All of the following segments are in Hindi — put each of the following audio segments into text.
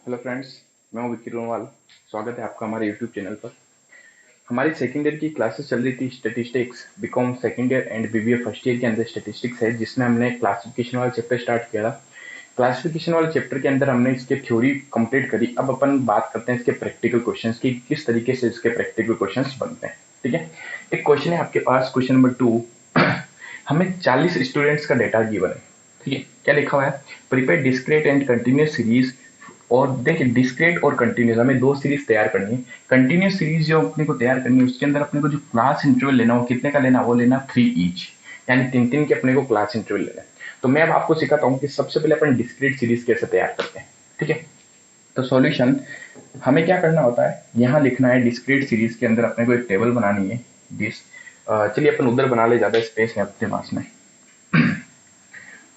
हेलो फ्रेंड्स, मैं हूं विक्की रोनवाल। स्वागत है आपका हमारे यूट्यूब चैनल पर। हमारी सेकेंड ईयर की क्लासेस चल रही थी statistics, BCom second year and BBA first year के अंदर स्टैटिस्टिक्स है, जिसमें हमने क्लासिफिकेशन वाला चैप्टर स्टार्ट किया था। क्लासिफिकेशन वाले चैप्टर के अंदर हमने इसके थ्योरी कंप्लीट करी। अब अपन बात करते हैं इसके प्रैक्टिकल क्वेश्चंस की, किस तरीके से इसके प्रैक्टिकल क्वेश्चंस बनते हैं। ठीक है, एक क्वेश्चन है आपके पास, क्वेश्चन नंबर 2। हमें 40 स्टूडेंट्स का डेटा गिवन है। ठीक है, क्या लिखा हुआ है? Prepare discrete and continuous series. और देखिए, डिस्क्रीट और कंटिन्यूस हमें दो सीरीज तैयार करनी है। कंटिन्यूस सीरीज जो अपने को तैयार करनी है, उसके अंदर अपने को जो क्लास इंटरवल लेना हो, कितने का लेना, वो लेना 3 ईच, यानी तीन तीन के अपने को क्लास इंटरवल लेना है। तो मैं अब आपको सिखाता हूँ कि सबसे पहले अपन डिस्क्रीट सीरीज कैसे तैयार करते हैं। ठीक है, तो सॉल्यूशन हमें क्या करना होता है, यहाँ लिखना है डिस्क्रीट सीरीज के अंदर अपने को एक टेबल बनानी है। डिस चलिए अपन उधर बना ले, ज्यादा स्पेस है अपने पास में।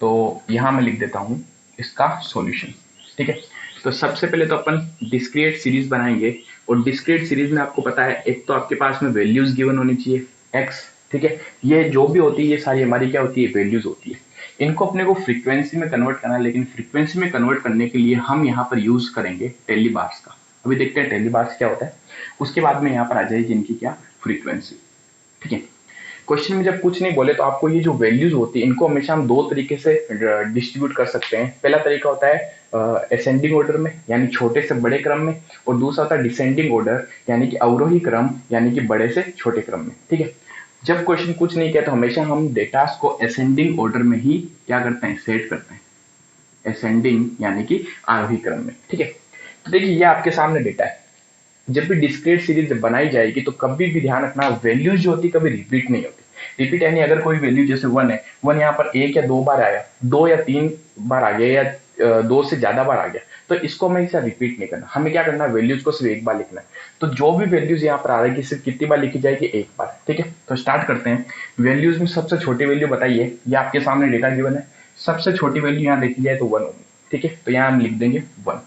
तो यहाँ मैं लिख देता हूँ इसका सॉल्यूशन। ठीक है, तो सबसे पहले तो अपन डिस्क्रीट सीरीज बनाएंगे। और डिस्क्रीट सीरीज में आपको पता है, एक तो आपके पास में वैल्यूज गिवन होनी चाहिए एक्स। ठीक है, ये जो भी होती है ये सारी हमारी क्या होती है, वैल्यूज होती है। इनको अपने को फ्रीक्वेंसी में कन्वर्ट करना है, लेकिन फ्रीक्वेंसी में कन्वर्ट करने के लिए हम यहाँ पर यूज करेंगे टेली बार्स का। अभी देखते हैं टेली बार्स क्या होता है, उसके बाद में यहाँ पर आ जाएगी इनकी क्या, फ्रीक्वेंसी। ठीक है, क्वेश्चन में जब कुछ नहीं बोले तो आपको ये जो वैल्यूज होती है, इनको हमेशा हम दो तरीके से डिस्ट्रीब्यूट कर सकते हैं। पहला तरीका होता है असेंडिंग ऑर्डर में, यानी छोटे से बड़े क्रम में। और दूसरा होता है डिसेंडिंग ऑर्डर, यानी कि अवरोही क्रम, यानी कि बड़े से छोटे क्रम में। ठीक है, जब क्वेश्चन कुछ नहीं किया तो हमेशा हम डेटास को असेंडिंग ऑर्डर में ही क्या करते हैं, सेट करते हैं। असेंडिंग यानी कि आरोही क्रम में। ठीक है, तो देखिए ये आपके सामने डेटा है। जब भी डिस्क्रीट सीरीज बनाई जाएगी तो कभी भी ध्यान रखना, वैल्यूज जो होती कभी रिपीट नहीं होती। रिपीट यानी अगर कोई वैल्यू जैसे 1 है, 1 यहाँ पर एक या दो बार आया, 2 या 3 बार आ गया, या 2 से ज्यादा बार आ गया, तो इसको हमेशा रिपीट नहीं करना। हमें क्या करना है, वैल्यूज को सिर्फ एक बार लिखना है। तो जो भी वैल्यूज यहाँ पर आ रही है, सिर्फ कितनी बार लिखी जाएगी, एक बार। ठीक है, तो स्टार्ट करते हैं। वैल्यूज में सबसे छोटी वैल्यू बताइए, ये आपके सामने डेटा गिवन है। सबसे छोटी वैल्यू यहाँ देखी जाए तो 1 होगी। ठीक है, तो यहाँ हम लिख देंगे 1।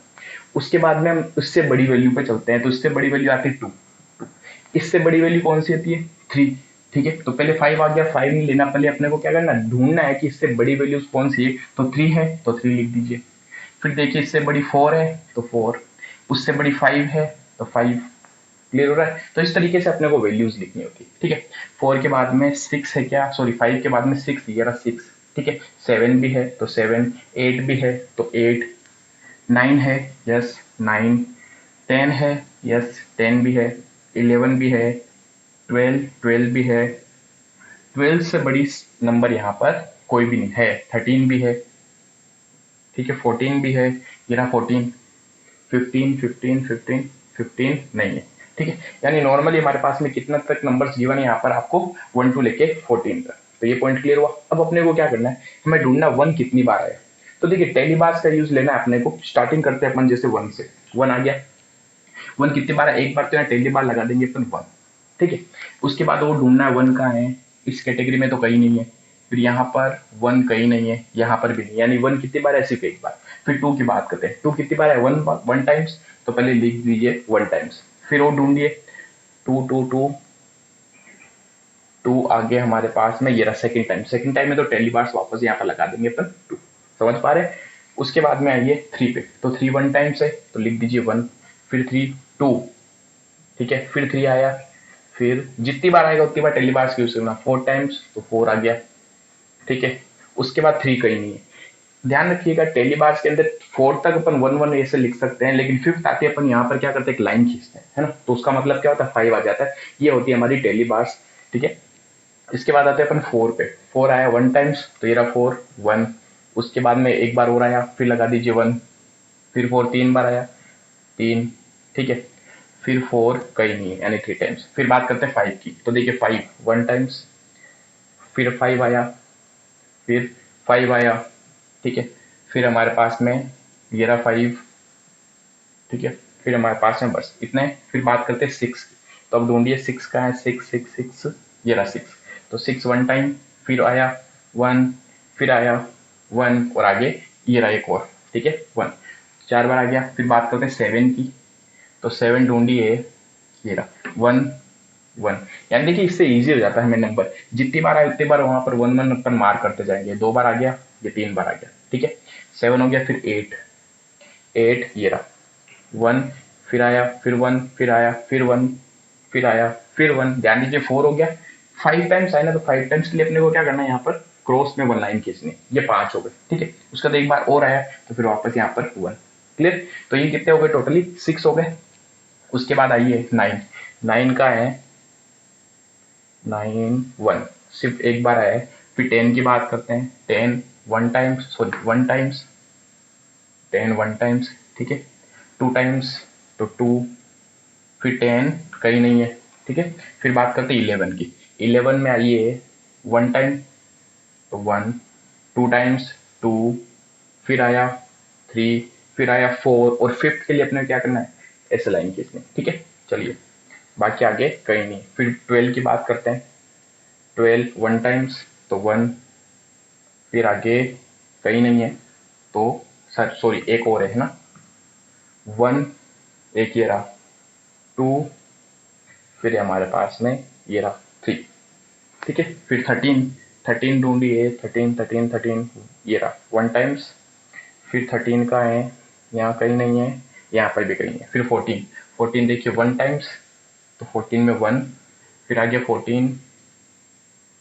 उसके बाद में हम उससे बड़ी वैल्यू पे चलते हैं, तो इससे बड़ी वैल्यू आती है 2। इससे बड़ी वैल्यू कौन सी होती है, 3। ठीक है, तो पहले 5 आ गया, 5 नहीं लेना, पहले अपने को क्या करना, ढूंढना है कि इससे बड़ी वैल्यू कौन सी है। तो 3 है तो 3 लिख दीजिए। फिर देखिए इससे बड़ी 4 है तो 4, उससे बड़ी 5 है तो 5। क्लियर हो रहा है? तो इस तरीके से अपने को वैल्यूज लिखनी होती है। ठीक है, 4 के बाद में 6 है क्या, सॉरी 5 के बाद में 6, ये रहा 6। ठीक है, 7 भी है तो 7, 8 भी है तो 8, 9 है, यस 9, 10 है, यस 10 भी है, 11 भी है, 12 भी है। 12 से बड़ी नंबर यहाँ पर कोई भी नहीं है, 13 भी है। ठीक है, 14 भी है, ये रहा 14, 15, 15, 15, 15 नहीं है। ठीक है, यानी नॉर्मली हमारे पास में कितना तक नंबर्स गिवन है यहाँ पर आपको, 1 टू लेके 14 तक। तो ये पॉइंट क्लियर हुआ। अब अपने को क्या करना है, हमें ढूंढना 1 कितनी बार आया। तो देखिए टेली बार्स का यूज लेना है अपने को। स्टार्टिंग करते हैं अपन जैसे 1 से, 1 आ गया। 1 कितनी बार है, एक बार तो यहाँ टेली बार लगा देंगे अपन 1। ठीक है, उसके बाद वो ढूंढना है 1 कहाँ है, इस कैटेगरी में तो कहीं नहीं है। फिर यहाँ पर 1 कहीं नहीं है, यहाँ पर भी नहीं, यानी 1 कितनी बार है, सिर्फ एक बार। फिर 2 की बात करते हैं, 2 कितनी बार है, 1 टाइम्स, तो पहले लिख दीजिए 1 टाइम्स। फिर वो ढूंढिए 2, 2, 2, 2 आगे हमारे पास में, ये रहा सेकंड टाइम। सेकंड टाइम में तो टेली बार्स वापस यहाँ पर लगा देंगे अपन 2। समझ पा रहे हैं? उसके बाद में आइए 3 पे, तो 3 1 टाइम्स है तो लिख दीजिए 1। फिर 3 2, ठीक है, फिर 3 आया। फिर जितनी बार आएगा उतनी बार टेली बार्स यूज करना, 4 टाइम्स तो 4 आ गया। ठीक है, उसके बाद 3 कहीं नहीं है। ध्यान रखिएगा टेली बार्स के अंदर 4 तक अपन 1 1 ऐसे लिख सकते हैं, लेकिन 5th आते अपन यहाँ पर क्या करते हैं, एक लाइन खींचते हैं, है ना। तो उसका मतलब क्या होता है, 5 आ जाता है। ये होती है हमारी टेली बार्स। ठीक है, इसके बाद आते हैं अपन 4 पे। 4 आया 1 टाइम्स तो ये रहा 4 1। उसके बाद में एक बार और आया, फिर लगा दीजिए 1। फिर 4 3 बार आया, 3। ठीक है, फिर 4 कहीं नहीं है, यानी 3 टाइम्स। फिर बात करते हैं 5 की, तो देखिए 5 1 टाइम्स, फिर 5 आया, फिर 5 आया। ठीक है, फिर हमारे पास में ये रहा 5। ठीक है, फिर हमारे पास में बस इतने। फिर बात करते हैं 6 की, तो अब ढूंढिए 6 का है, 6 6 6, ये रहा 6। तो 6 1 टाइम, फिर आया 1, फिर आया 1, और आगे ये रहा एक और। ठीक है, 1 4 बार आ गया। फिर बात करते हैं 7 की, तो 7 ढूंढिए, ये रहा 1 1। यानी देखिए इससे इजी हो जाता है हमें नंबर, जितनी बार आए उतनी बार वहां पर 1 1 अपन मार करते जाएंगे। 2 बार आ गया, ये 3 बार आ गया। ठीक है, 7 हो गया, फिर 8 8, ये रहा 1, फिर आया, फिर 1, फिर आया, फिर 1, फिर आया, फिर 1। ध्यान दीजिए 4 हो गया, 5 टाइम्स आया ना, तो 5 टाइम्स के लिए अपने को क्या करना है, यहाँ पर क्रॉस में 1 लाइन खींचनी, ये 5 हो गए, ठीक है। उसका बाद एक बार और आया, तो फिर वापस यहाँ पर 1। क्लियर? तो ये कितने हो गए, टोटली 6 हो गए। उसके बाद आइए 9, 9 का है 9 1, सिर्फ एक बार आया है। फिर 10 की बात करते हैं, 10 1 टाइम्स, सॉरी 1 टाइम्स, 10 1 टाइम्स, ठीक है। 2 टाइम्स तो 2, फिर 10 कहीं नहीं है, ठीक है। फिर बात करते हैं 11 की, 11 में आइए 1 टाइम तो 1, 2 टाइम्स 2, फिर आया 3, फिर आया 4, और फिफ्थ के लिए अपने क्या करना है, ऐसे लाइन खींचनी, ठीक है। चलिए बाकी आगे कहीं नहीं। फिर 12 की बात करते हैं, 12 1 टाइम्स तो 1, फिर आगे कहीं नहीं है, तो सर सॉरी एक और है ना, 1, एक ये रहा, 2, फिर हमारे पास में ये रहा 3, ठीक है। फिर 13, 13 ढूंढिए, 13 13 13, ये रहा 1 टाइम्स, फिर 13 का है, यहाँ कहीं नहीं है, यहाँ पर भी कहीं नहीं है। फिर 14, 14 देखिए 1 टाइम्स तो 14 में 1, फिर आगे 14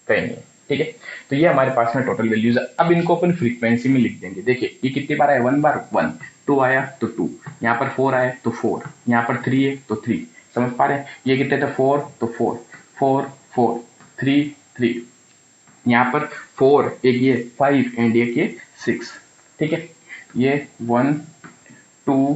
कहीं नहीं है, ठीक है। तो ये हमारे पास में टोटल वैल्यूज है। अब इनको अपन फ्रीक्वेंसी में लिख देंगे। देखिए ये कितनी बार आया, 1 बार 1, 2 आया तो 2, यहाँ पर 4 आया तो 4, यहाँ पर 3 है तो 3, समझ पा रहे हैं। ये कितने थे, 4 तो 4 4 4 3 3, यहाँ पर 4, एक ये 5 एंड एक ये 6, ठीक है। ये 1 2,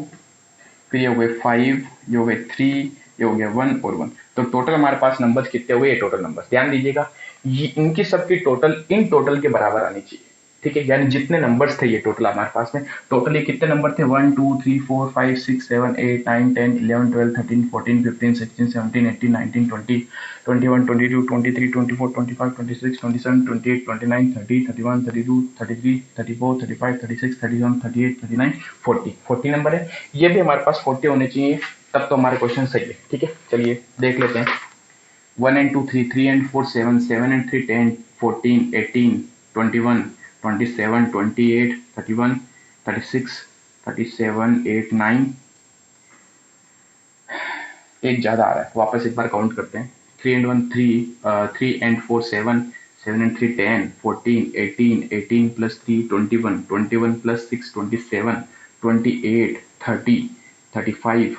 फिर ये हो गए 5, ये हो गए 3, ये हो गया 1 और 1। तो टोटल हमारे पास नंबर्स कितने हुए, ये टोटल नंबर्स ध्यान दीजिएगा, ये इनकी सबकी टोटल इन टोटल के बराबर आनी चाहिए, ठीक है। यानी जितने नंबर्स थे ये टोटल हमारे पास में, टोटल ये कितने नंबर थे, 1 2 3 4 5 6 7 8 9 10 11 12 13 14 15 16 17 18 19 20 21 22 23 24 25 26 27 28 29 30 31 32 33 34 35 36 37 38 39 40, 40 नंबर है। ये भी हमारे पास 40 होने चाहिए, तब तो हमारे क्वेश्चन सही है, ठीक है। चलिए देख लेते हैं। 1 and 2 3, 3 and 4 7, 7 and 3 10, 14 18 21 27 28 31 36 37 8 9, एक ज्यादा आ रहा है, वापस एक बार काउंट करते हैं। 3 and 1 3, 3 and 4 7, 7 and 3 10, 14 18, 18 plus 3 21, 21 plus 6 27, 28 30, 35,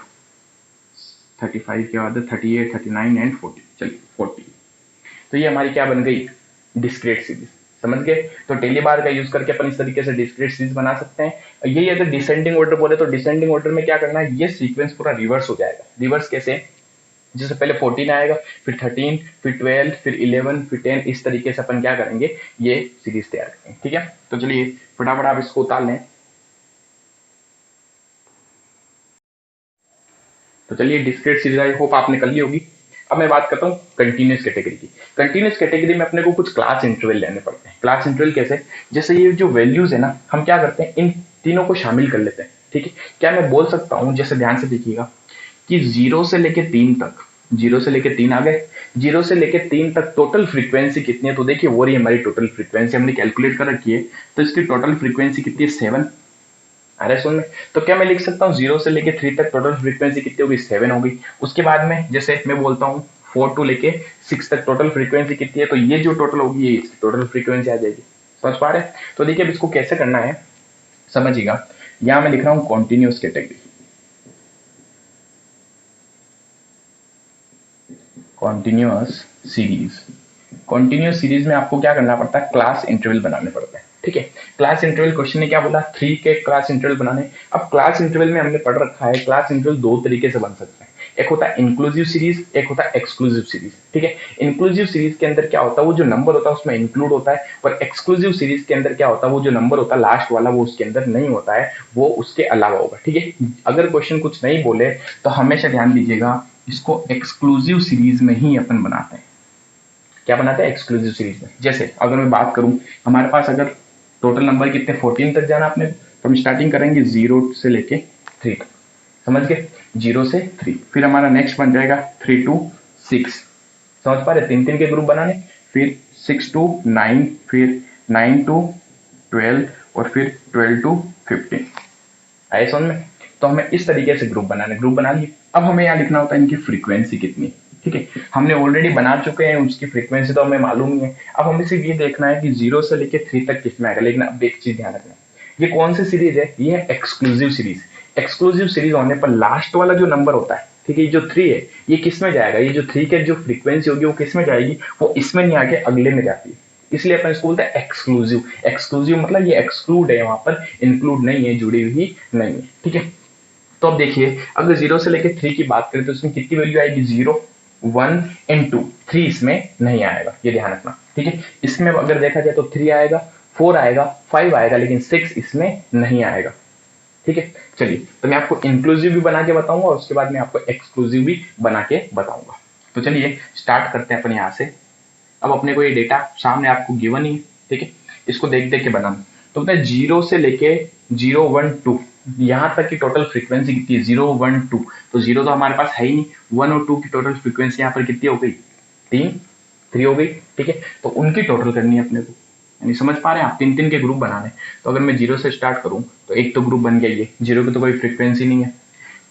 35 के बाद 38 39 एंड 40, चलिए 40। तो ये हमारी क्या बन गई, डिस्क्रीट सीरीज, समझ गए। तो टेली बार का यूज करके अपन इस तरीके से डिस्क्रीट सीरीज बना सकते हैं। ये अगर डिसेंडिंग ऑर्डर बोले तो डिसेंडिंग ऑर्डर में क्या करना है, ये सीक्वेंस पूरा रिवर्स हो जाएगा। रिवर्स कैसे, जैसे पहले 14 आएगा, फिर 13, फिर 12, फिर 11, फिर 10, इस तरीके से अपन क्या करेंगे, ये सीरीज तैयार करेंगे, ठीक है। तो चलिए फटाफट आप इसको उतार लें। तो चलिए डिस्क्रीट सीरीज आई होप आपने कर ली होगी। अब मैं बात करता हूँ कंटिन्यूस कैटेगरी की। कंटिन्यूस कैटेगरी में अपने को कुछ क्लास इंटरवल लेने पड़ते हैं। क्लास इंटरवल कैसे, जैसे ये जो वैल्यूज है ना, हम क्या करते हैं, इन तीनों को शामिल कर लेते हैं, ठीक है। क्या मैं बोल सकता हूँ, जैसे ध्यान से देखिएगा कि 0 से लेके 3 तक, 0 से लेके 3 आ गए, 0 से लेके 3 तक टोटल फ्रीक्वेंसी कितनी है, तो देखिए वो रही हमारी टोटल फ्रीक्वेंसी, हमने कैलकुलेट कर रखी है। तो इसकी टोटल फ्रीक्वेंसी कितनी है, 7। अरे सुन में, तो क्या मैं लिख सकता हूँ 0 से लेके 3 तक टोटल फ्रीक्वेंसी कितनी होगी, 7 होगी। उसके बाद में जैसे मैं बोलता हूँ 4 टू लेके 6 तक टोटल फ्रीक्वेंसी कितनी है, तो ये जो टोटल होगी ये टोटल फ्रीक्वेंसी आ जाएगी। समझ पा रहे हैं। तो देखिए अब इसको कैसे करना है समझिएगा। यहां मैं लिख रहा हूँ continuous category, continuous series. Continuous series में आपको क्या करना पड़ता है, क्लास इंटरवल बनाने पड़ते हैं, ठीक है। क्लास इंटरवल क्वेश्चन ने क्या बोला, 3 के क्लास इंटरवल बनाने। अब क्लास इंटरवल में हमने पढ़ रखा है, क्लास इंटरवल दो तरीके से बन सकता है। एक होता है इंक्लूसिव सीरीज, एक होता है एक्सक्लूसिव सीरीज, ठीक है। इंक्लूसिव सीरीज के अंदर क्या होता है, वो जो नंबर होता है उसमें इंक्लूड होता है, और एक्सक्लूसिव सीरीज के अंदर क्या होता है, वो जो नंबर होता है लास्ट वाला वो उसके अंदर नहीं होता है, वो उसके अलावा होगा, ठीक है। अगर क्वेश्चन कुछ नहीं बोले तो हमेशा ध्यान दीजिएगा, इसको एक्सक्लूसिव सीरीज में ही अपन बनाते हैं। क्या बनाते हैं, एक्सक्लूसिव सीरीज में। जैसे अगर मैं बात करूं, हमारे पास अगर टोटल नंबर कितने 14 तक जाना आपने, तो हम स्टार्टिंग करेंगे 0 से लेके 3 तक, समझ गए, 0 से 3। फिर हमारा नेक्स्ट बन जाएगा 3 to 6, समझ पा रहे, 3 3 के ग्रुप बनाने। फिर 6 to 9, फिर 9 to 12, और फिर 12 to 15। आए समझ में। तो हमें इस तरीके से ग्रुप बनाना है। ग्रुप बना लिए, अब हमें यहाँ लिखना होता है इनकी फ्रीक्वेंसी कितनी, ठीक है। हमने ऑलरेडी बना चुके हैं, उसकी फ्रीक्वेंसी तो हमें मालूम ही है। अब हमें सिर्फ ये देखना है कि 0 से लेके 3 तक किसमें आएगा। लेकिन अब एक चीज ध्यान रखना, ये कौन सी सीरीज है, ये है एक्सक्लूसिव सीरीज। एक्सक्लूसिव सीरीज होने पर लास्ट वाला जो नंबर होता है, ठीक है, ये जो 3 है ये किसमें जाएगा, ये जो 3 के जो फ्रीक्वेंसी होगी वो किसमें जाएगी, वो इसमें नहीं आके अगले में जाती है। इसलिए अपन इसको बोलते हैं एक्सक्लूसिव। एक्सक्लूसिव मतलब ये एक्सक्लूड है, वहां पर इंक्लूड नहीं है, जुड़ी हुई नहीं है, ठीक है। तो अब देखिए, अगर 0 से लेकर 3 की बात करें तो इसमें कितनी वैल्यू आएगी, 0, 1 एंड 2। 3 इसमें नहीं आएगा, ये ध्यान रखना, ठीक है। इसमें अगर देखा जाए तो 3 आएगा, 4 आएगा, 5 आएगा, लेकिन 6 इसमें नहीं आएगा, ठीक है। चलिए, तो मैं आपको इंक्लूसिव भी बना के बताऊंगा और उसके बाद मैं आपको एक्सक्लूसिव भी बना के बताऊंगा। तो चलिए स्टार्ट करते हैं अपन यहाँ से। अब अपने को ये डेटा सामने आपको गिवन ही है, ठीक है, इसको देख देख के बनाना। तो बताए 0 से लेके 0, 1, 2 यहाँ तक की टोटल फ्रीक्वेंसी कितनी है, 0, 1, 2। तो 0 तो हमारे पास है ही नहीं, 1 और 2 की टोटल फ्रीक्वेंसी यहाँ पर कितनी हो गई, 3 हो गई, ठीक है। तो उनकी टोटल करनी है अपने को, यानी समझ पा रहे हैं आप, 3 के ग्रुप बनाने। तो अगर मैं 0 से स्टार्ट करूं तो एक तो ग्रुप बन गया, ये 0 की तो कोई फ्रीक्वेंसी नहीं है।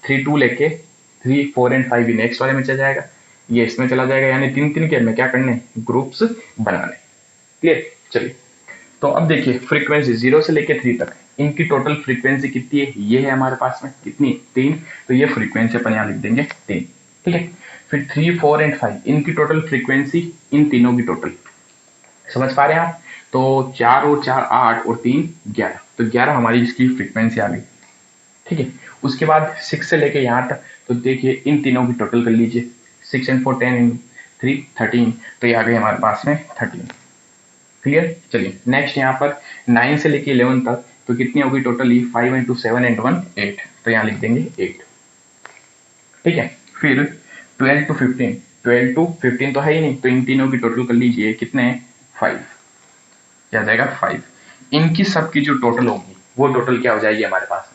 3, 2 लेके 3, 4 एंड 5 नेक्स्ट वाले में चला जाएगा, ये इसमें चला जाएगा, यानी 3 के हमें क्या करने, ग्रुप्स बनाने। क्लियर। चलिए, तो अब देखिए फ्रीक्वेंसी 0 से लेके 3 तक इनकी टोटल फ्रीक्वेंसी कितनी है, ये है हमारे पास में कितनी, 3। तो ये फ्रीक्वेंसी अपन यहाँ लिख देंगे 3, ठीक है। फिर 3, 4 एंड 5 इनकी टोटल फ्रीक्वेंसी, इन तीनों की टोटल, समझ पा रहे हैं आप। तो 4 और 4 8 और 3 11, तो 11 हमारी इसकी फ्रीक्वेंसी आ गई, ठीक है। उसके बाद 6 से लेके यहाँ तक, तो देखिए इन तीनों की टोटल कर लीजिए, 6 एंड 4 10 एंड 3 13, तो ये आ गई हमारे पास में 13। क्लियर। चलिए नेक्स्ट यहाँ पर 9 से लेके 11 तक, तो कितनी होगी टोटली, 5 एंड 2 7 एंड 1 8, तो यहाँ लिख देंगे 8, ठीक है। फिर 12 टू 15, 12 टू 15 तो है ही नहीं, तो इन तीनों की टोटल कर लीजिए, कितने, 5, क्या जाएगा 5। इनकी सबकी जो टोटल होगी वो टोटल क्या हो जाएगी हमारे पास,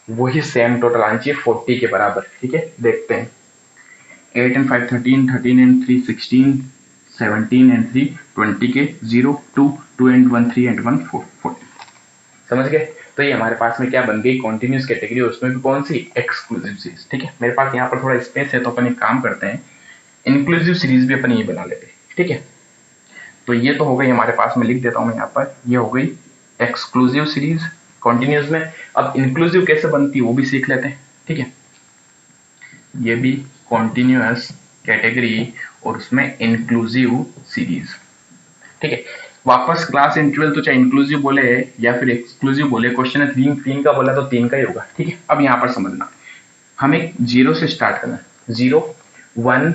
वही सेम टोटल आनी चाहिए 40 के बराबर, ठीक है। देखते हैं, 8 एंड 5 13, 13 एंड 3 16, 17 एंड 3 20 के, 0 2 2 एंड 1 3 एंड 1 4 40, समझ गए। तो ये हमारे पास में क्या बन गई, कॉन्टिन्यूस कैटेगरी, उसमें भी कौन सी, एक्सक्लूसिव सीरीज, ठीक है। मेरे पास यहाँ पर थोड़ा स्पेस है तो अपन एक काम करते हैं, इंक्लूसिव सीरीज भी अपन ये बना लेते हैं, ठीक है। तो ये तो हो गई हमारे पास में, लिख देता हूं मैं यहाँ पर, ये हो गई एक्सक्लूसिव सीरीज कॉन्टिन्यूस में। अब इंक्लूसिव कैसे बनती है वो भी सीख लेते हैं, ठीक है। ये भी कॉन्टिन्यूअस कैटेगरी और उसमें इंक्लूसिव सीरीज, ठीक है। वापस क्लास इंटरवल, तो चाहे इंक्लूसिव बोले या फिर एक्सक्लूसिव बोले, क्वेश्चन है 3 का बोला तो 3 का ही होगा, ठीक है। अब यहाँ पर समझना, हमें 0 से स्टार्ट करना, 0 1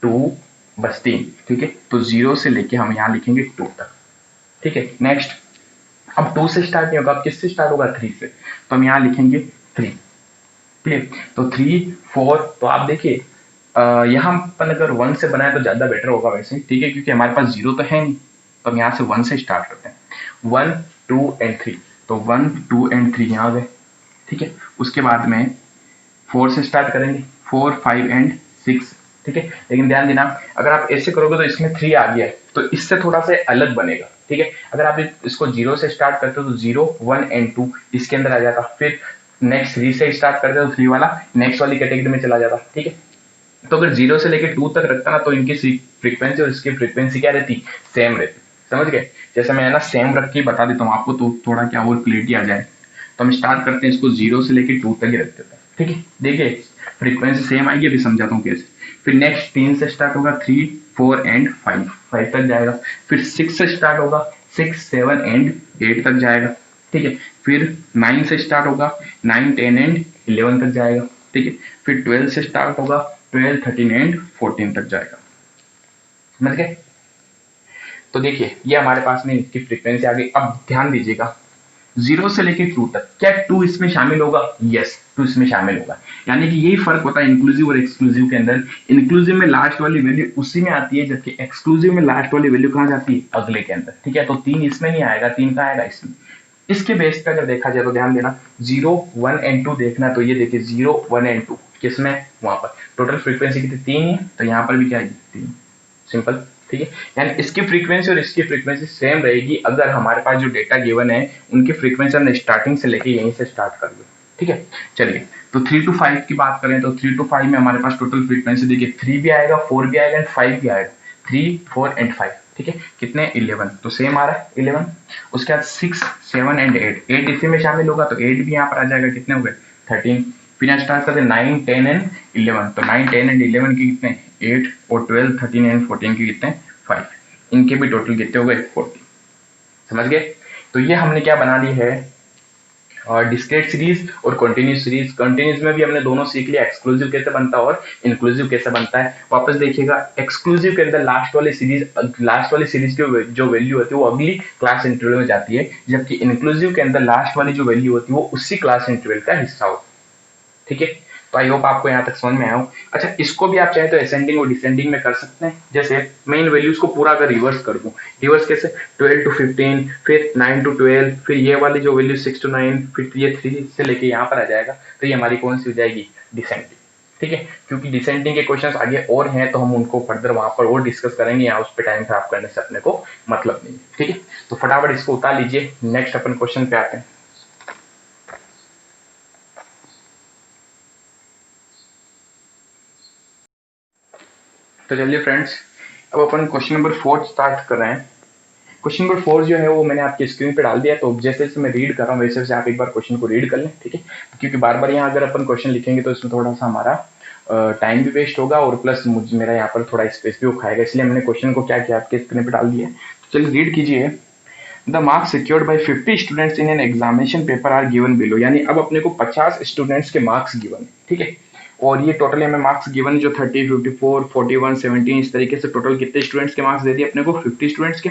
2 बस 3, ठीक है। तो 0 से लेके हम यहाँ लिखेंगे 2 तक, ठीक है। नेक्स्ट, अब 2 से स्टार्ट नहीं होगा, अब किससे स्टार्ट होगा, 3 से, तो हम यहाँ लिखेंगे 3, क्लियर। तो 3 4, तो आप देखिए यहाँ अपन अगर 1 से बनाए तो ज्यादा बेटर होगा वैसे, ठीक है, क्योंकि हमारे पास 0 तो है नहीं, तो हम यहाँ से 1 से स्टार्ट करते हैं, 1 2 एंड 3, तो 1 2 एंड 3 यहाँ गए, ठीक है। उसके बाद में 4 से स्टार्ट करेंगे, 4 5 एंड 6, ठीक है। लेकिन ध्यान देना, अगर आप ऐसे करोगे तो इसमें 3 आ गया, तो इससे थोड़ा सा अलग बनेगा, ठीक है। अगर आप इसको 0 से स्टार्ट करते हो तो 0 1 एंड 2 इसके अंदर आ जाता, फिर नेक्स्ट 3 से स्टार्ट करते हो तो 3 वाला नेक्स्ट वाली कैटेगरी में चला जाता, ठीक है। तो अगर 0 से लेकर 2 तक रखता ना, तो इनकी फ्रीक्वेंसी और इसकी फ्रीक्वेंसी क्या रहती, सेम रहती, समझ गए। जैसे मैं ना सेम रख के बता देता हूँ आपको, तो थोड़ा क्या और क्लियरिटी आ जाए। तो हम स्टार्ट करते हैं इसको 0 से लेकर 2 तक ही रख देते हैं, ठीक है। देखिए फ्रीक्वेंसी सेम आएगी, अभी समझाता हूँ कैसे। फिर नेक्स्ट 3 से स्टार्ट होगा, 3 4 एंड 5 तक जाएगा। फिर 6 से स्टार्ट होगा, 6 7 एंड 8 तक जाएगा, ठीक है। फिर 9 से स्टार्ट होगा, 9 10 एंड 11 तक जाएगा, ठीक है। फिर 12 से स्टार्ट होगा, 12 13 एंड 14 तक जाएगा, समझ गए। तो देखिए ये हमारे पास में इसकी फ्रीक्वेंसी आ गई। अब ध्यान दीजिएगा, 0 से लेके 2 तक, क्या 2 इसमें शामिल होगा, यस 2 इसमें शामिल होगा। यानी कि यही फर्क होता है इंक्लूसिव और एक्सक्लूसिव के अंदर। इंक्लूसिव में लास्ट वाली वैल्यू उसी में आती है, जबकि एक्सक्लूसिव में लास्ट वाली वैल्यू कहाँ जाती है, अगले के अंदर, ठीक है। तो 3 इसमें नहीं आएगा, 3 कहाँ आएगा, इसमें। इसके बेस पे अगर देखा जाए तो ध्यान देना, 0 1 एंड 2 देखना, तो ये देखिए 0 1 एंड 2 किसमें, वहां पर टोटल फ्रीक्वेंसी कितनी, 3 है, तो यहाँ पर भी क्या आएगी, 3, सिंपल, ठीक है। यानी इसकी फ्रीक्वेंसी और इसकी फ्रीक्वेंसी सेम रहेगी, अगर हमारे पास जो डेटा गिवन है उनकी फ्रीक्वेंसी हमने स्टार्टिंग से लेके यहीं से स्टार्ट कर लो, ठीक है। चलिए, तो 3 to 5 की बात करें तो 3 to 5 में हमारे पास टोटल फ्रीक्वेंसी देखिए 3 भी आएगा, 4 भी आएगा एंड 5 भी आएगा। 3, 4 एंड 5, ठीक है। कितने 11, तो सेम आ रहा है 11। उसके बाद 6, 7 एंड 8, 8 इसी में शामिल होगा तो 8 भी यहाँ पर आ जाएगा। कितने हो गए 13। फिर यहाँ स्टार्ट करते 9, 10 एंड 11, तो 9, 10 एंड 11 के कितने 8 और 12, 13 एंड 14 के कितने 5। इनके भी टोटल कितने हो गए 40। समझ गए। तो ये हमने क्या बना ली है और डिस्क्रीट सीरीज और कंटिन्यूस सीरीज। कंटिन्यूस में भी हमने दोनों सीख लिया, एक्सक्लूसिव कैसे बनता है और इंक्लूसिव कैसे बनता है। वापस देखिएगा, एक्सक्लूसिव के अंदर लास्ट वाली सीरीज की जो वैल्यू होती है वो अगली क्लास इंटरवल में जाती है, जबकि इंक्लूसिव के अंदर लास्ट वाली जो वैल्यू होती है वो उसी क्लास इंटरवल का हिस्सा होती है। ठीक है, तो आई होप आपको यहाँ तक समझ में आया हो। अच्छा, इसको भी आप चाहे तो असेंडिंग और डिसेंडिंग में कर सकते हैं। जैसे मैं इन वैल्यूज को पूरा अगर रिवर्स कर दूं, रिवर्स कैसे 12 to 15, फिर 9 to 12, फिर ये वाली जो वैल्यू 6 to 9, फिर ये 3 से लेके यहाँ पर आ जाएगा, तो ये हमारी कौन सी हो जाएगी डिसेंडिंग। ठीक है, क्योंकि डिसेंडिंग के क्वेश्चंस आगे और हैं तो हम उनको फर्दर वहां पर और डिस्कस करेंगे, यहाँ उस पर टाइम खराब करने से अपने को मतलब नहीं। ठीक है, तो फटाफट इसको उतार लीजिए, नेक्स्ट अपन क्वेश्चन पे आते हैं। तो चलिए फ्रेंड्स, अब अपन क्वेश्चन नंबर 4 स्टार्ट कर रहे हैं। क्वेश्चन नंबर 4 जो है वो मैंने आपकी स्क्रीन पे डाल दिया, तो जैसे जैसे मैं रीड कर रहा हूँ वैसे वैसे आप एक बार क्वेश्चन को रीड कर लें। ठीक है, क्योंकि बार बार यहाँ अगर अपन क्वेश्चन लिखेंगे तो इसमें थोड़ा सा हमारा टाइम भी वेस्ट होगा और प्लस मुझे मेरा यहाँ पर थोड़ा स्पेस भी वो खाएगा, इसलिए मैंने क्वेश्चन को क्या किया आपके स्क्रीन पे डाल दिया है। तो चलिए रीड कीजिए। The marks secured by 50 students in an examination paper are given below. यानी अब अपने को 50 स्टूडेंट्स के मार्क्स गिवन है। ठीक है, और ये टोटल हमें मार्क्स गिवन जो 30, 54, 41, 17 इस तरीके से टोटल कितने स्टूडेंट्स के मार्क्स दे दिए अपने को 50 स्टूडेंट्स के।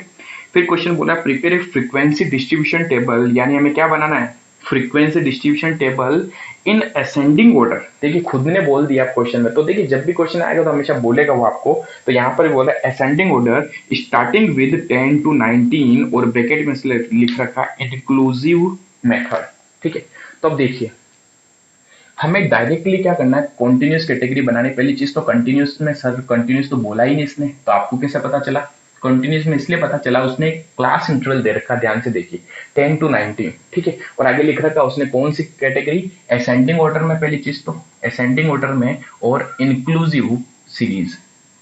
फिर क्वेश्चन बोला prepare a frequency distribution table, यानी हमें क्या बनाना है frequency distribution table in ascending order. देखिए खुद ने बोल दिया क्वेश्चन में, तो देखिए जब भी क्वेश्चन आएगा तो हमेशा बोलेगा वो आपको। तो यहाँ पर बोला ascending order starting with 10 to 19 और ब्रैकेट में लिख रखा इंक्लूसिव मेथड। ठीक है, तो अब देखिए हमें डायरेक्टली क्या करना है, कॉन्टिन्यूस कैटेगरी बनाने। पहली चीज तो कंटिन्यूस में सर कंटिन्यूस तो बोला ही नहीं इसने, तो आपको कैसे पता चला कंटिन्यूस में? इसलिए पता चला उसने क्लास इंटरवल दे रखा, ध्यान से देखिए 10 to 19। ठीक है, और आगे लिख रखा उसने कौन सी कैटेगरी, असेंडिंग ऑर्डर में। पहली चीज तो असेंडिंग ऑर्डर में और इंक्लूसिव सीरीज,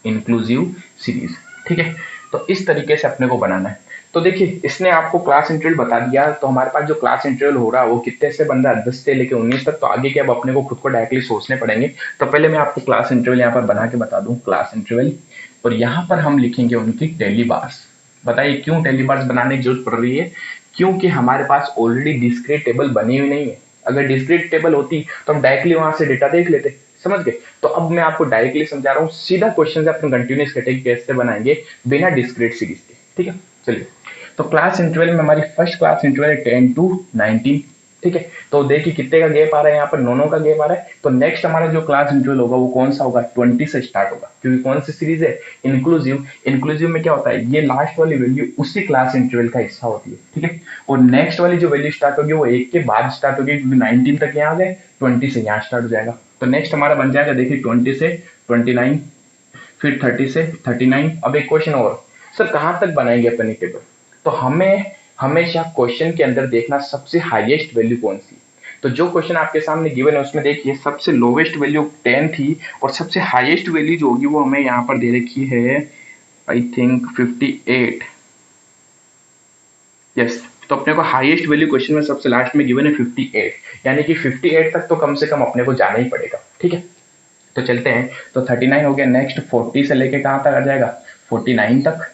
इंक्लूसिव सीरीज। ठीक है, तो इस तरीके से अपने को बनाना है। तो देखिए इसने आपको क्लास इंटरवल बता दिया, तो हमारे पास जो क्लास इंटरवल हो रहा है वो कितने से बन रहा है 10 से लेके 19 तक। तो आगे के अब अपने को खुद को डायरेक्टली सोचने पड़ेंगे। तो पहले मैं आपको क्लास इंटरवल यहाँ पर बना के बता दूं, क्लास इंटरवल, और यहाँ पर हम लिखेंगे उनकी टेली बार्स। बताइए क्यों टेली बार्स बनाने की जरूरत पड़ रही है? क्योंकि हमारे पास ऑलरेडी डिस्क्रीट टेबल बनी हुई नहीं है। अगर डिस्क्रीट टेबल होती तो हम डायरेक्टली वहां से डेटा देख लेते, समझ गए। तो अब मैं आपको डायरेक्टली समझा रहा हूँ, सीधा क्वेश्चन से अपन कंटिन्यूस कैटेगरी कैसे बनाएंगे बिना डिस्क्रीट सीरीज के। ठीक है, चलिए। तो क्लास इंटरवल में हमारी फर्स्ट क्लास इंटरवल है 10 to 19। ठीक है, तो देखिए कितने का गैप आ रहा है यहाँ पर, 9 का गैप आ रहा है। तो नेक्स्ट हमारा जो क्लास इंटरवल होगा वो कौन सा होगा, 20 से स्टार्ट होगा, क्योंकि कौन सी सीरीज है इंक्लूसिव। इंक्लूसिव में क्या होता है, ये लास्ट वाली वैल्यू उसी क्लास इंटरवल का हिस्सा होती है। ठीक है, और नेक्स्ट वाली जो वैल्यू स्टार्ट होगी वो 1 के बाद स्टार्ट होगी, क्योंकि 19 तक यहाँ आ गए, 20 से यहाँ स्टार्ट हो जाएगा। तो नेक्स्ट हमारा बन जाएगा देखिए 20 से 29, फिर 30 से 39। अब एक क्वेश्चन और, सर कहाँ तक बनाएंगे अपन टेबल? तो हमें हमेशा क्वेश्चन के अंदर देखना सबसे हाईएस्ट वैल्यू कौन सी। तो जो क्वेश्चन आपके सामने गिवन है उसमें देखिए सबसे लोवेस्ट वैल्यू 10 थी और सबसे हाईएस्ट वैल्यू जो होगी वो हमें यहाँ पर दे रखी है आई थिंक 58। यस, तो अपने को हाईएस्ट वैल्यू क्वेश्चन में सबसे लास्ट में गिवन है 58, यानी कि 58 तक तो कम से कम अपने को जाना ही पड़ेगा। ठीक है, तो चलते हैं। तो 39 हो गया, नेक्स्ट 40 से लेके कहाँ तक आ जाएगा 49 तक।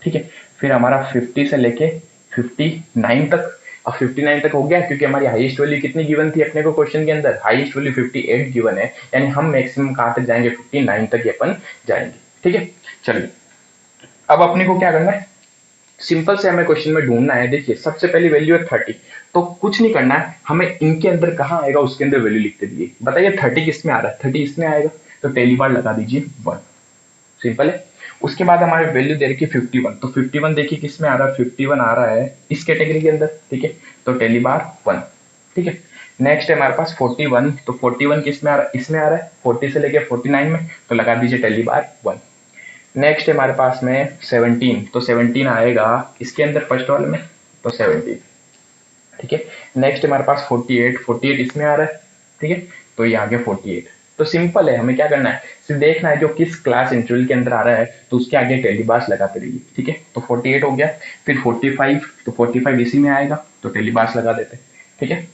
ठीक है, फिर हमारा 50 से लेके 59 तक। अब 59 तक हो गया क्योंकि हमारी हाईएस्ट वैल्यू कितनी गिवन थी अपने को क्वेश्चन के अंदर, हाईएस्ट वैल्यू 58 गिवन है, यानी हम मैक्सिमम कहाँ तक जाएंगे 59 तक ही अपन जाएंगे। ठीक है, चलिए अब अपने को क्या करना है, सिंपल से हमें क्वेश्चन में ढूंढना है। देखिए सबसे पहली वैल्यू है 30, तो कुछ नहीं करना है, हमें इनके अंदर कहाँ आएगा उसके अंदर वैल्यू लिखते दिए। बताइए 30 किस में आ रहा है, 30 इसमें आएगा, तो टेली बार लगा दीजिए 1, सिंपल है। उसके बाद हमारे वैल्यू दे रखी 51, तो 51 देखिए किस में आ रहा है, 51 आ रहा है इस कैटेगरी के अंदर। ठीक है, तो टेली बार 1। ठीक है, नेक्स्ट है हमारे पास 41, तो 41 किस में आ रहा है, इसमें आ रहा है 40 से लेके 49 में, तो लगा दीजिए टेली बार 1। नेक्स्ट है हमारे पास में 17, तो 17 आएगा इसके अंदर फर्स्ट वाले में, तो 17। ठीक है। नेक्स्ट हमारे पास 48, 48 इसमें आ रहा है, ठीक है, तो ये आ गया 48। तो सिंपल है, हमें क्या करना है, सिर्फ देखना है जो किस क्लास इंटरवल के अंदर आ रहा है तो उसके आगे टेली बार्स लगाते रहिए, ठीक है। तो 48 हो गया। फिर 45, तो 45 इसी में आएगा तो टेली बार्स लगा देते हैं, ठीक है।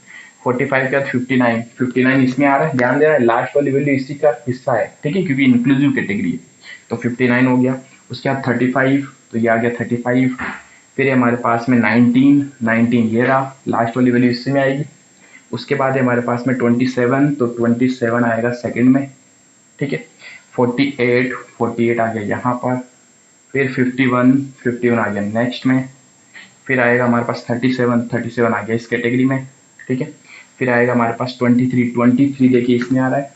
45 के बाद 59, 59 इसमें आ रहा है, ध्यान देना लास्ट वाली वैल्यू इसी का हिस्सा है, ठीक है, क्योंकि इंक्लूसिव कैटेगरी है। तो 59 हो गया। उसके बाद 35, तो ये आ गया 35। फिर हमारे पास में 19, 19 ये रहा, लास्ट वाली वैल्यू इसी में आएगी। उसके बाद है हमारे पास में 27, तो 27 आएगा सेकंड में, ठीक है। 48, 48 आ गया यहाँ पर। फिर 51, 51 आ गया नेक्स्ट में। फिर आएगा हमारे पास 37, 37 आ गया इस कैटेगरी में, ठीक है। फिर आएगा हमारे पास 23, 23 देखिए इसमें आ रहा है।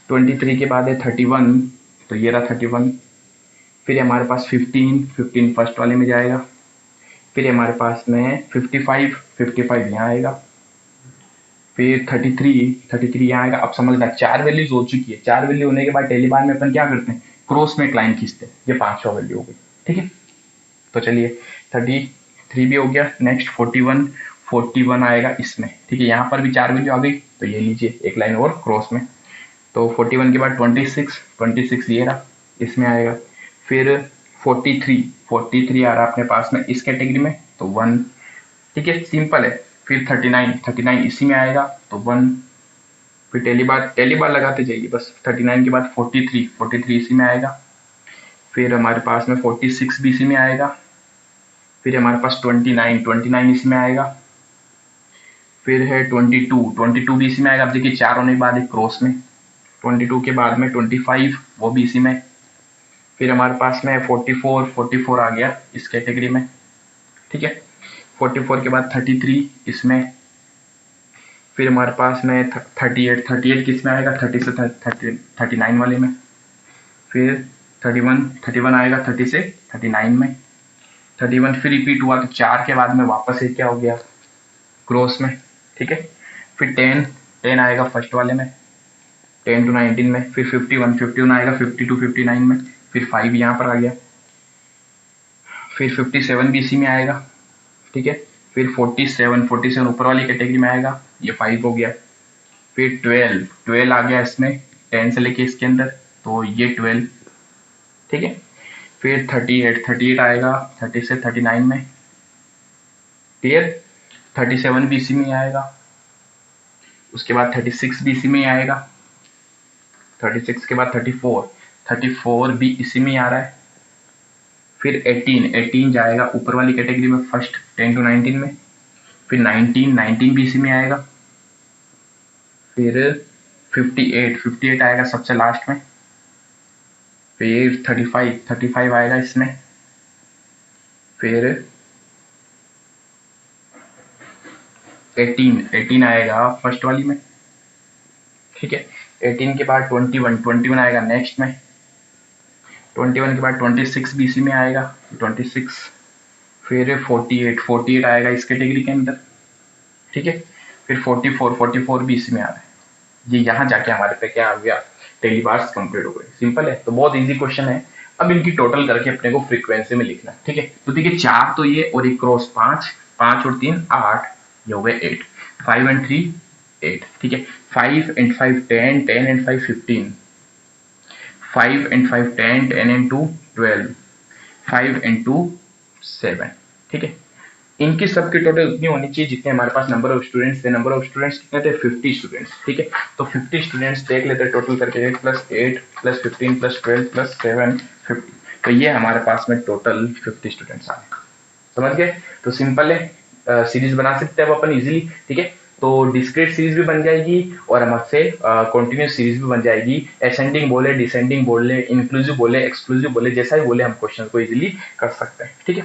23 के बाद है 31, तो ये रहा 31। फिर हमारे पास 15, 15 फर्स्ट वाले में जाएगा। फिर हमारे पास में 55, 55 यहाँ आएगा। फिर 33, 33 यहाँ आएगा। अब समझना, चार वैल्यूज हो चुकी है, चार वैल्यू होने के बाद टेली बार में अपन क्या करते हैं, क्रॉस में एक लाइन खींचते हैं, ये 500 वैल्यू हो गई, ठीक है। तो चलिए 33 भी हो गया। नेक्स्ट 41, 41 आएगा इसमें, ठीक है, यहाँ पर भी चार वैल्यू आ गई, तो ये लीजिए एक लाइन और क्रॉस में। तो 41 के बाद 26, 26 ये रहा, इसमें आएगा। फिर 43, 43 आ रहा अपने पास में इस कैटेगरी में, तो 1, ठीक है, सिंपल है। फिर 39, 39 इसी में आएगा, तो 1। फिर टेली बार लगाते जाइए बस। 39 के बाद 43, 43 इसी में आएगा। फिर हमारे पास में 46 भी इसी में आएगा। फिर हमारे पास 29, 29 इसी में आएगा। फिर है 22, 22 भी इसी में आएगा। अब देखिए चार होने के बाद एक क्रॉस में। 22 के बाद में 25, वो भी इसी में। फिर हमारे पास में 44, 44 आ गया इस कैटेगरी में, ठीक है। 44 के बाद 33 इसमें। फिर हमारे पास में 38, 38 किस में आएगा, 30 से 39 वाले में। फिर 31, 31 आएगा 30 से 39 में। 31 फिर रिपीट हुआ, तो चार के बाद में वापस एक क्या हो गया, क्रॉस में, ठीक है। फिर 10, 10 आएगा फर्स्ट वाले में, 10 to 19 में। फिर 51, 51 आएगा 50 to 59 में। फिर 5 यहाँ पर आ गया। फिर 57 भी इसी में आएगा, ठीक है। फिर 47, 47 ऊपर वाली कैटेगरी में आएगा, ये 5 हो गया। फिर 12, 12 आ गया इसमें 10 से लेके इसके अंदर, तो ये 12, ठीक है। फिर 38, 38 आएगा 30 से 39 में, क्लियर। 37 भी इसी में आएगा। उसके बाद 36 भी इसी में आएगा। 36 के बाद 34, 34 भी इसी में आ रहा है। फिर 18, 18 जाएगा ऊपर वाली कैटेगरी में फर्स्ट 10 to 19 में। फिर 19, 19 भी इसी में आएगा। फिर 58, 58 आएगा सबसे लास्ट में। फिर 35, 35 आएगा इसमें। फिर 18, 18 आएगा फर्स्ट वाली में, ठीक है। 18 के बाद 21, 21 आएगा नेक्स्ट में। 21 के बाद 26 भी इसी में आएगा, 26। फिर 48, 48 आएगा इस कैटेगरी के अंदर, ठीक है। फिर 44, 44 भी इसी में आ रहा है। ये यहाँ जाके हमारे पे क्या आ गया, टेली बार्स कंप्लीट हो गए। सिंपल है, तो बहुत इजी क्वेश्चन है। अब इनकी टोटल करके अपने को फ्रीक्वेंसी में लिखना, ठीक है। तो देखिए चार तो ये और एक क्रॉस 5, 5 और 3 8, ये हो गए 8। 5 and 3 8, ठीक है। 5 and 5 10, 10 and 5 15, 5 and 5 10, 10 and 2 12, 5 and 2 7, ठीक है। इनकी सबकी टोटल उतनी होनी चाहिए जितने हमारे पास नंबर ऑफ स्टूडेंट्स थे। नंबर ऑफ स्टूडेंट्स कितने थे, 50 स्टूडेंट्स, ठीक है। तो 50 स्टूडेंट्स देख लेते हैं टोटल करके, 8 + 8 + 15 + 12 + 7 50, तो ये हमारे पास में टोटल 50 स्टूडेंट्स आ गए। समझ गए। तो सिंपल है, सीरीज बना सकते हैं अब अपन इजीली, ठीक है। तो डिस्क्रीट सीरीज भी बन जाएगी और हमसे कॉन्टिन्यूस सीरीज भी बन जाएगी। असेंडिंग बोले, डिसेंडिंग बोले, इंक्लूसिव बोले, एक्सक्लूसिव बोले, जैसा ही बोले हम क्वेश्चन को इजीली कर सकते हैं, ठीक है।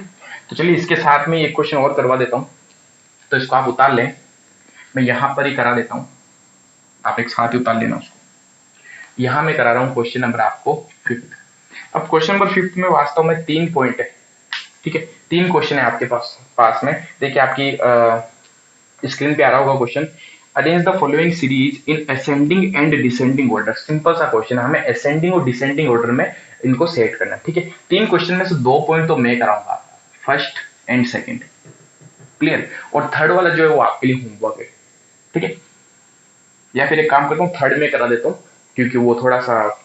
तो चलिए इसके साथ में एक क्वेश्चन और करवा देता हूँ, तो इसको आप उतार लें, मैं यहाँ पर ही करा देता हूँ, आप एक साथ ही उतार लेना उसको। यहाँ मैं करा रहा हूँ क्वेश्चन नंबर आपको 5th। अब क्वेश्चन नंबर 5th में वास्तव में 3 पॉइंट है, ठीक है। 3 क्वेश्चन है आपके पास में। देखिए आपकी स्क्रीन पे आ रहा होगा question, arrange the following series in ascending and descending order. Simple सा क्वेश्चन है, हमें असेंडिंग और डिसेंडिंग ऑर्डर में इनको सेट करना है, ठीक है। 3 क्वेश्चन में से 2 पॉइंट तो मैं कराऊंगा, फर्स्ट एंड सेकंड, क्लियर। और थर्ड वाला जो है वो आपके लिए होमवर्क है, ठीक है। या फिर एक काम करता हूँ, थर्ड में करा देता हूँ क्योंकि वो थोड़ा सा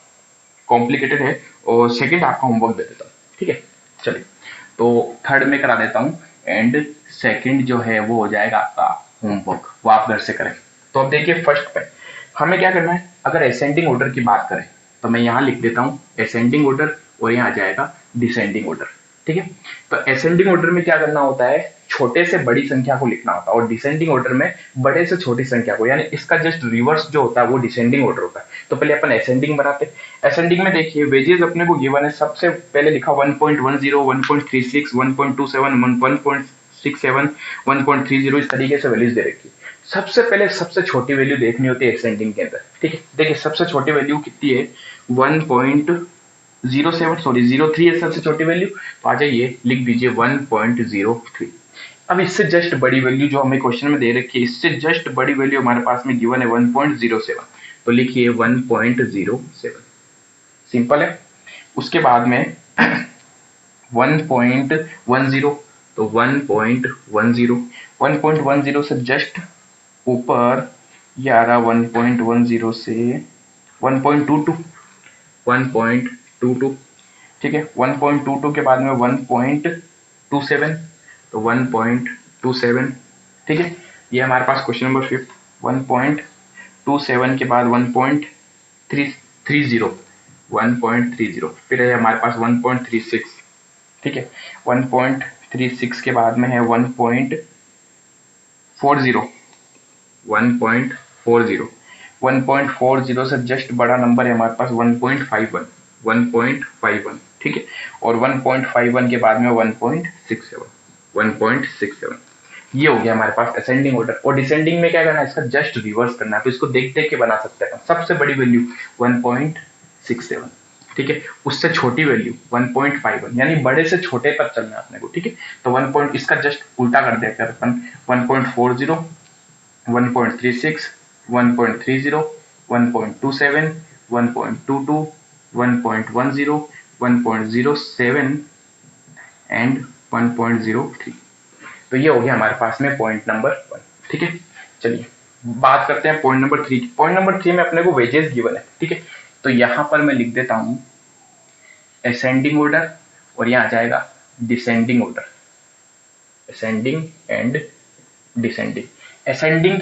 कॉम्प्लिकेटेड है, और सेकंड आपका होमवर्क दे देता हूँ, ठीक है। चलिए, तो थर्ड में करा देता हूँ, एंड सेकंड जो है वो हो जाएगा आपका होमवर्क, वो आप घर से करें। तो अब देखिए फर्स्ट पे हमें क्या करना है। अगर असेंडिंग ऑर्डर की बात करें तो मैं यहाँ लिख देता हूँ असेंडिंग ऑर्डर, और यहाँ आ जाएगा डिसेंडिंग ऑर्डर, ठीक है। तो असेंडिंग ऑर्डर में क्या करना होता है, छोटे से बड़ी संख्या को लिखना होता है, और डिसेंडिंग ऑर्डर में बड़े से छोटी संख्या को, यानी इसका जस्ट रिवर्स जो होता है वो डिसेंडिंग ऑर्डर होता है। तो पहले अपन असेंडिंग बनाते। असेंडिंग में देखिए वेजेस अपने को गिवन है, सबसे पहले लिखा 1.10, 1.36, 1.27, 1.67, 1.30, इस तरीके से वैल्यूज दे रखी है। सबसे पहले सबसे छोटी वैल्यू देखनी होती है असेंडिंग के अंदर, ठीक है। देखिए सबसे छोटी वैल्यू कितनी है, 1.07, सॉरी 03 है सबसे छोटी वैल्यू। तो आ जाइए लिख दीजिए 1.03। अब इससे जस्ट बड़ी वैल्यू जो हमें क्वेश्चन में दे रखी है, इससे जस्ट बड़ी वैल्यू हमारे पास में गिवन है 1.07, तो लिखिए 1.07, सिंपल है। उसके बाद में 1.10, तो 1.10, 1.10 से जस्ट ऊपर ये आ रहा 1.10 से 1.22, 1.22, ठीक है। 1.22 के बाद में 1.27, तो 1.27, ठीक है। ये हमारे पास क्वेश्चन नंबर 5। 1.27 के बाद 1.30, 1.30, फिर है हमारे पास 1.36, ठीक है। 1.36 के बाद में है 1.40, 1.40, 1.40 से जस्ट बड़ा नंबर है हमारे पास 1.51, 1.51, ठीक है। और 1.51 के बाद में 1.67, 1.67, ये हो गया हमारे पास असेंडिंग ऑर्डर। और डिसेंडिंग में क्या करना है, इसका जस्ट रिवर्स करना है। तो इसको देख देख के बना सकते हैं। सबसे बड़ी वैल्यू 1.67, ठीक है। उससे छोटी वैल्यू 1.51, यानी बड़े से छोटे पर चलना है अपने को, ठीक है। तो 1 पॉइंट इसका जस्ट उल्टा कर देते हैं अपन, 1.40, 1.36, 1.30, 1.27, 1.22, 1.10, 1.07 एंड 1.03। तो ये हो गया हमारे पास में पॉइंट नंबर 1, ठीक है। चलिए बात करते हैं पॉइंट नंबर 3 की। पॉइंट नंबर 3 में अपने को वेजेस गिवन है, ठीक है। तो यहां पर मैं लिख देता हूं असेंडिंग ऑर्डर, और यहां आ जाएगा descending order, ascending and descending. Ascending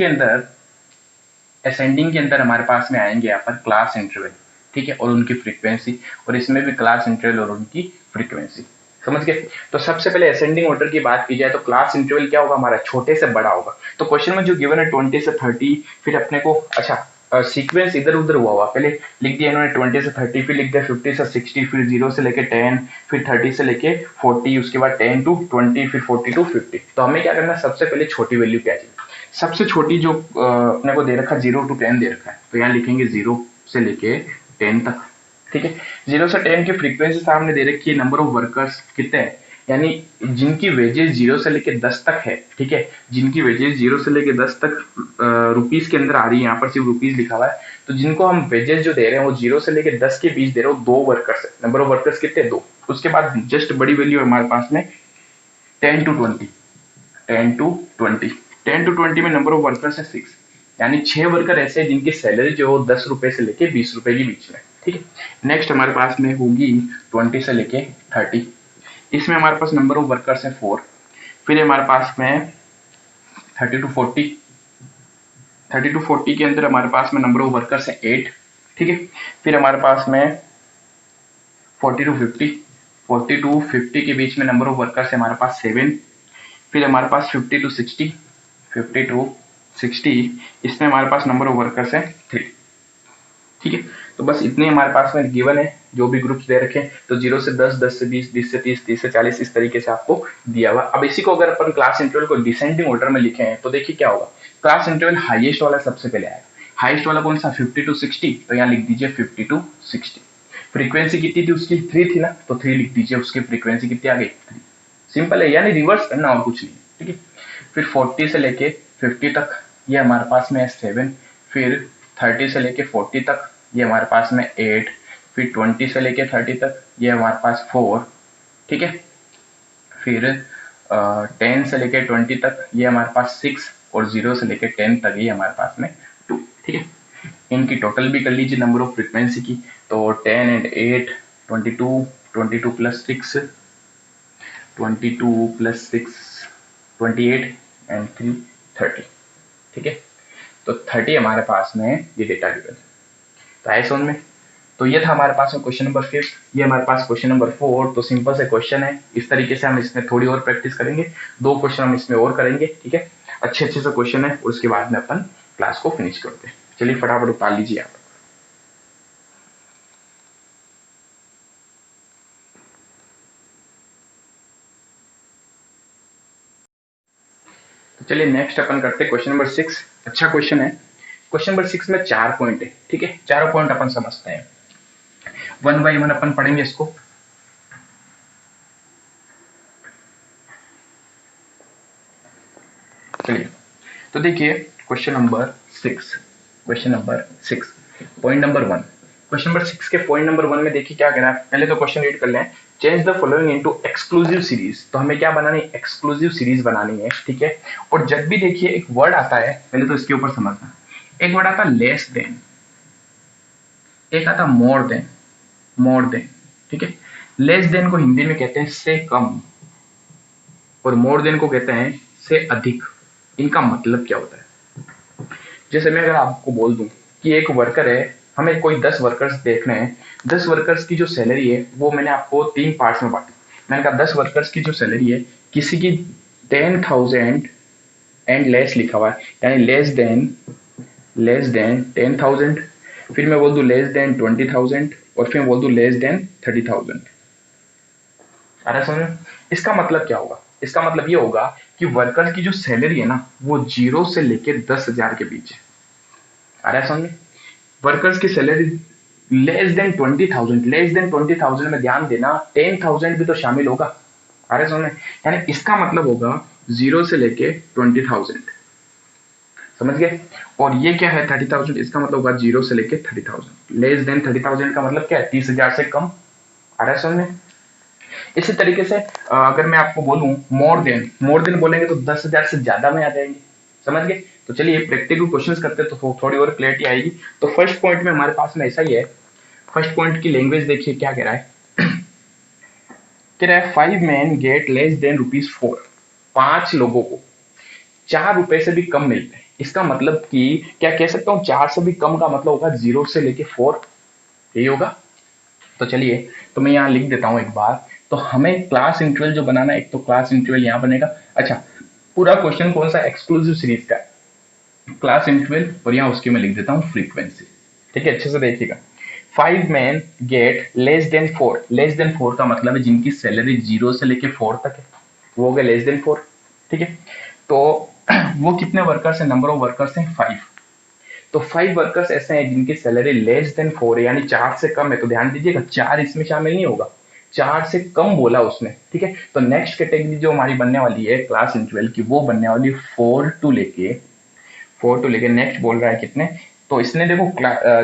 के अंदर हमारे पास में आएंगे यहाँ पर क्लास इंटरवल, ठीक है, और उनकी फ्रीक्वेंसी, और इसमें भी क्लास इंटरवल और उनकी फ्रीक्वेंसी, समझ गए। तो सबसे पहले असेंडिंग ऑर्डर की बात की जाए तो क्लास इंटरवल क्या होगा हमारा, छोटे से बड़ा होगा। तो क्वेश्चन में जो गिवन है 20 से 30, फिर अपने को अच्छा सीक्वेंस इधर उधर हुआ पहले लिख दिया इन्होंने 20 से 30, फिर लिख दिया 50 से 60, फिर 0 से लेके 10, फिर 30 से लेके 40, उसके बाद 10 to 20, फिर 40 to 50। तो हमें क्या करना है, सबसे पहले छोटी वैल्यू क्या चाहिए। सबसे छोटी जो अपने को दे रखा है 0 to 10 दे रखा है, तो यहाँ लिखेंगे 0 से लेके 10 तक, ठीक है। 0 से 10 की फ्रीक्वेंसी सामने दे रखी है, नंबर ऑफ वर्कर्स कितने हैं, यानी जिनकी वेजेस 0 से लेके 10 तक है, ठीक है। जिनकी वेजेस 0 से लेके 10 तक रुपीस के अंदर आ रही है, यहाँ पर सिर्फ रुपीस लिखा हुआ है। तो जिनको हम वेजेस जो दे रहे हैं वो 0 से लेके 10 के बीच दे रहे हो, 2 वर्कर्स है। नंबर ऑफ वर्कर्स कितने, 2। उसके बाद जस्ट बड़ी वैल्यू है हमारे पास में 10 to 20, 10 to 20, 10 to 20 में नंबर ऑफ वर्कर्स है 6, यानी 6 वर्कर ऐसे हैं जिनकी सैलरी जो 10 रुपए से लेके 20 रुपए के बीच में, ठीक है। नेक्स्ट हमारे पास में होगी 20 से लेके 30, इसमें हमारे पास नंबर ऑफ वर्कर्स है 4। फिर हमारे पास में 30 to 40, 30 to 40 के अंदर हमारे पास में नंबर ऑफ वर्कर्स है 8, ठीक है। फिर हमारे पास में 40 to 50, 40 to 50 के बीच में नंबर ऑफ वर्कर्स है हमारे पास 7। फिर हमारे पास 50 to 60, 50 to 60, इसमें हमारे पास नंबर ऑफ वर्कर्स है 3, ठीक है। तो बस इतने हमारे पास में गिवन है, जो भी ग्रुप्स दे रखे हैं। तो 0 से 10, 10 से 20, 20 से 30, 30 से 40, इस तरीके से आपको दिया हुआ। अब इसी को अगर अपन क्लास इंटरवल को डिसेंडिंग ऑर्डर में लिखे हैं तो देखिए क्या होगा। क्लास इंटरवल हाईएस्ट वाला सबसे पहले आएगा। हाईएस्ट वाला कौन सा, 50 to 60, तो यहाँ लिख दीजिए 50 to 60। फ्रीक्वेंसी कितनी थी उसकी, 3 थी ना, तो 3 लिख दीजिए, उसकी फ्रीक्वेंसी कितनी आ गई, 3। सिंपल है, यानी रिवर्स करना और कुछ नहीं, ठीक है। फिर 40 से लेके 50 तक ये हमारे पास में 7। फिर 30 से लेके 40 तक ये हमारे पास में 8। फिर 20 से लेके 30 तक ये हमारे पास 4, ठीक है। फिर 10 से लेके 20 तक ये हमारे पास 6 और 0 से लेके 10 तक ये हमारे पास में 2। ठीक है, इनकी टोटल भी कर लीजिए नंबर ऑफ फ्रीक्वेंसी की, तो 10 एंड 8 22, 22 प्लस 6 22 प्लस 6 28 एंड 3 30। ठीक है, तो 30 हमारे पास में ये डेटा गिवन है। तो आए समझ में? तो ये था हमारे पास में क्वेश्चन नंबर 5। ये हमारे पास क्वेश्चन नंबर 4। तो सिंपल से क्वेश्चन है, इस तरीके से हम इसमें थोड़ी और प्रैक्टिस करेंगे, 2 क्वेश्चन हम इसमें और करेंगे। ठीक है, अच्छे से क्वेश्चन है, उसके बाद में अपन क्लास को फिनिश करते हैं। चलिए फटाफट उतार लीजिए आप। तो चलिए नेक्स्ट अपन करते हैं क्वेश्चन नंबर 6। अच्छा क्वेश्चन है। क्वेश्चन नंबर 6 में 4 पॉइंट है। ठीक है, चारों पॉइंट अपन समझते हैं, 1 बाई 1 अपन पढ़ेंगे इसको। चलिए, तो देखिए question number 6। Question number 6 point number 1। Question number 6 के पॉइंट नंबर 1 में देखिए क्या कह रहा है। पहले तो क्वेश्चन रीड कर लें। Change the following into exclusive series. तो हमें क्या बनानी है, एक्सक्लूसिव सीरीज बनानी है। ठीक है, और जब भी देखिए एक वर्ड आता है, पहले तो इसके ऊपर समझना, एक वर्ड आता लेस देन, एक आता मोर देन। मोर देन, ठीक है, लेस देन को हिंदी में कहते हैं से कम, और मोर देन को कहते हैं से अधिक। इनका मतलब क्या होता है? जैसे मैं अगर आपको बोल दूं कि एक वर्कर है, हमें कोई 10 वर्कर्स देखने हैं, 10 वर्कर्स की जो सैलरी है वो मैंने आपको 3 पार्ट्स में बांटी। मैंने कहा 10 वर्कर्स की जो सैलरी है, किसी की 10,000 एंड लेस लिखा हुआ है, यानी लेस देन 10,000, फिर मैं बोल दूं लेस देन 20,000, और फिर मैं बोल दूं लेस देन 30,000। आ रहा है समझ में? इसका मतलब क्या होगा? इसका मतलब ये होगा कि वर्कर की जो सैलरी है ना, वो 0 से लेके 10,000 के बीच है। आ रहा है समझ में? वर्कर्स की salary less than 20,000, less than 20,000 में ध्यान देना 10,000 भी तो शामिल होगा। आ रहा है समझ में? यानी इसका मतलब होगा 0 से लेके 20,000, समझ गए? और ये क्या है 30,000, इसका मतलब होगा 0 से लेके 30,000। लेस देन 30,000 का मतलब क्या है? 30,000 से कम। आ रहा है समझ में? इसी तरीके से अगर मैं आपको बोलूं मोर देन बोलेंगे तो 10,000 से ज्यादा में आ जाएंगे। समझ गए? तो चलिए प्रैक्टिकल क्वेश्चंस करते हैं तो थोड़ी और क्लैरिटी आएगी। तो फर्स्ट पॉइंट में हमारे पास में ऐसा ही है। फर्स्ट पॉइंट की लैंग्वेज देखिए क्या कह रहा है। कह रहा है 5 मैन गेट लेस देन ₹4। 5 लोगों को 4 रुपए से भी कम मिलते हैं। इसका मतलब कि क्या कह सकता हूं, 4 से भी कम का मतलब होगा 0 से लेके 4, यही होगा। तो चलिए, तो मैं यहाँ लिख देता हूं एक बार। तो हमें क्लास इंटरवल जो बनाना है, एक तो क्लास इंटरवल यहाँ बनेगा। अच्छा, पूरा क्वेश्चन कौन सा? एक्सक्लूसिव सीरीज का क्लास इंटरवल, और यहाँ उसकी मैं लिख देता हूँ फ्रीक्वेंसी। ठीक है, अच्छे से देखिएगा। 5 main get less than 4। Less than 4 का मतलब है जिनकी सैलरी 0 से लेके 4 तक है, वो हो गया लेस देन 4। ठीक है, तो वो कितने वर्कर्स है? नंबर ऑफ वर्कर्स है 5। तो 5 वर्कर्स ऐसे हैं जिनकी सैलरी लेस देन 4 है, यानी 4 से कम है। तो ध्यान दीजिएगा 4 इसमें शामिल नहीं होगा, 4 से कम बोला उसने। ठीक है, तो नेक्स्ट कैटेगरी जो हमारी बनने वाली है क्लास इंटरवल की, वो बनने वाली 4 टू लेके नेक्स्ट बोल रहा है कितने। तो इसने देखो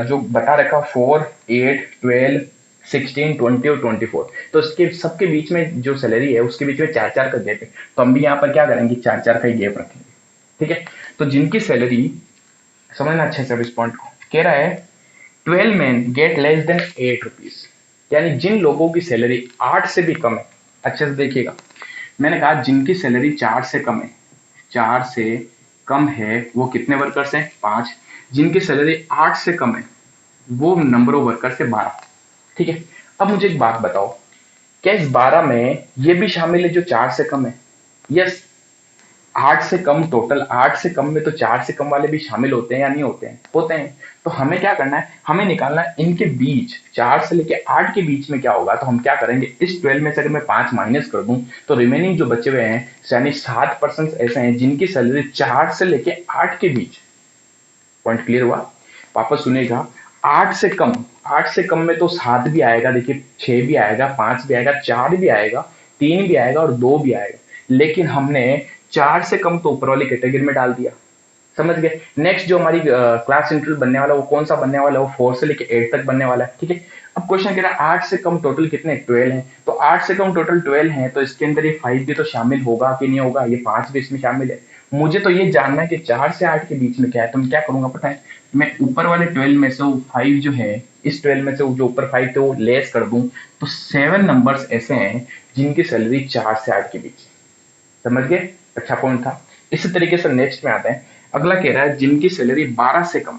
जो बता रखा 4, 8, 12, 16, 20 और 24, तो इसके सबके बीच में जो सैलरी है उसके बीच में 4-4 का गैप है। तो हम भी यहाँ पर क्या करेंगे, 4-4 का ही गैप रखेंगे। ठीक है, तो जिनकी सैलरी, समझना अच्छे से इस पॉइंट को, कह रहा है 12 मैन गेट लेस देन ₹8, यानी जिन लोगों की सैलरी 8 से भी कम है। अच्छे से देखिएगा, मैंने कहा जिनकी सैलरी 4 से कम है, 4 से कम है वो कितने वर्कर्स हैं? 5। जिनकी सैलरी 8 से कम है वो नंबर ऑफ वर्कर्स है 12। ठीक है, अब मुझे एक बात बताओ, क्या इस 12 में ये भी शामिल है जो 4 से कम है? यस, 8 से कम, टोटल 8 से कम में तो 4 से कम वाले भी शामिल होते हैं या नहीं होते हैं? होते हैं। तो हमें क्या करना है, हमें निकालना है इनके बीच, 4 से लेके 8 के बीच में क्या होगा। तो हम क्या करेंगे, इस 12 में से अगर मैं 5 माइनस कर दूं तो रिमेनिंग जो बचे हुए हैं, यानी 7% ऐसे हैं जिनकी सैलरी 4 से लेके 8 के बीच। पॉइंट क्लियर हुआ? वापस सुनेगा, 8 से कम, 8 से कम में तो 7 भी आएगा, देखिए 6 भी आएगा, 5 भी आएगा, 4 भी आएगा, 3 भी आएगा और 2 भी आएगा। लेकिन हमने 4 से कम तो ऊपर वाली कैटेगरी में डाल दिया। समझ गए। नेक्स्ट जो हमारी क्लास इंटरवल बनने वाला वो कौन सा बनने वाला है, वो 4 से लेके 8 तक बनने वाला है। ठीक है, अब क्वेश्चन कह रहा है 8 से कम टोटल कितने, 12 है। तो 8 से कम टोटल 12 है, तो इसके अंदर ये 5 भी तो शामिल होगा कि नहीं होगा, ये 5 भी इसमें शामिल है। मुझे तो ये जानना है कि 4 से 8 के बीच में क्या है। तो मैं क्या करूंगा पता है, मैं ऊपर वाले 12 में से वो 5 जो है, इस 12 में से वो जो ऊपर 5 थे वो लेस कर दूं, तो 7 नंबर्स ऐसे हैं जिनकी सैलरी 4 से 8 के बीच है। समझ गए, अच्छा पॉइंट था। इसी तरीके से नेक्स्ट में आते हैं, अगला कह रहा है जिनकी सैलरी 12 से कम,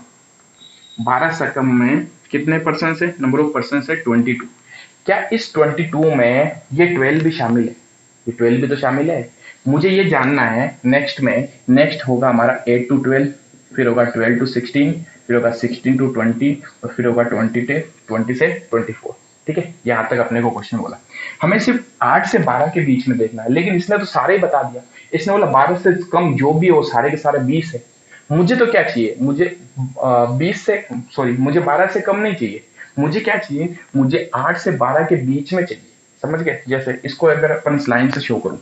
12 से कम में कितने परसेंट है, नंबर ऑफ परसेंट है 22। क्या इस 22 में ये 12 भी शामिल है, ये 12 भी तो शामिल है। मुझे ये जानना है। नेक्स्ट में नेक्स्ट होगा हमारा 8 टू 12, फिर होगा 12 टू 16, फिर होगा 16 टू 20, और फिर होगा 20 से 24। ठीक है, यहां तक अपने को क्वेश्चन बोला। हमें सिर्फ 8 से 12 के बीच में देखना है, लेकिन इसने तो सारे ही बता दिया। इसने बोला 12 से कम जो भी हो सारे के सारे 20 है। मुझे तो क्या चाहिए, मुझे 20 से, सॉरी, मुझे 12 से कम नहीं चाहिए। मुझे क्या चाहिए, मुझे 8 से 12 के बीच में चाहिए। समझ गए। जैसे इसको अगर अपन इस लाइन से शो करूं,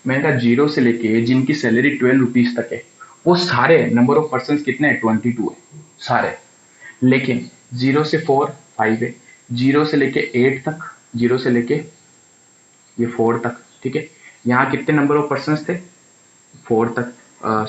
मैंने कहा 0 से लेके जिनकी सैलरी 12 रुपीज तक है, वो सारे नंबर ऑफ पर्सन कितने हैं, 22 है सारे। लेकिन 0 से 4 5 है, 0 से लेके 8 तक, 0 से लेके ये 4 तक। ठीक है, यहाँ कितने नंबर ऑफ पर्सन थे, 4 तक,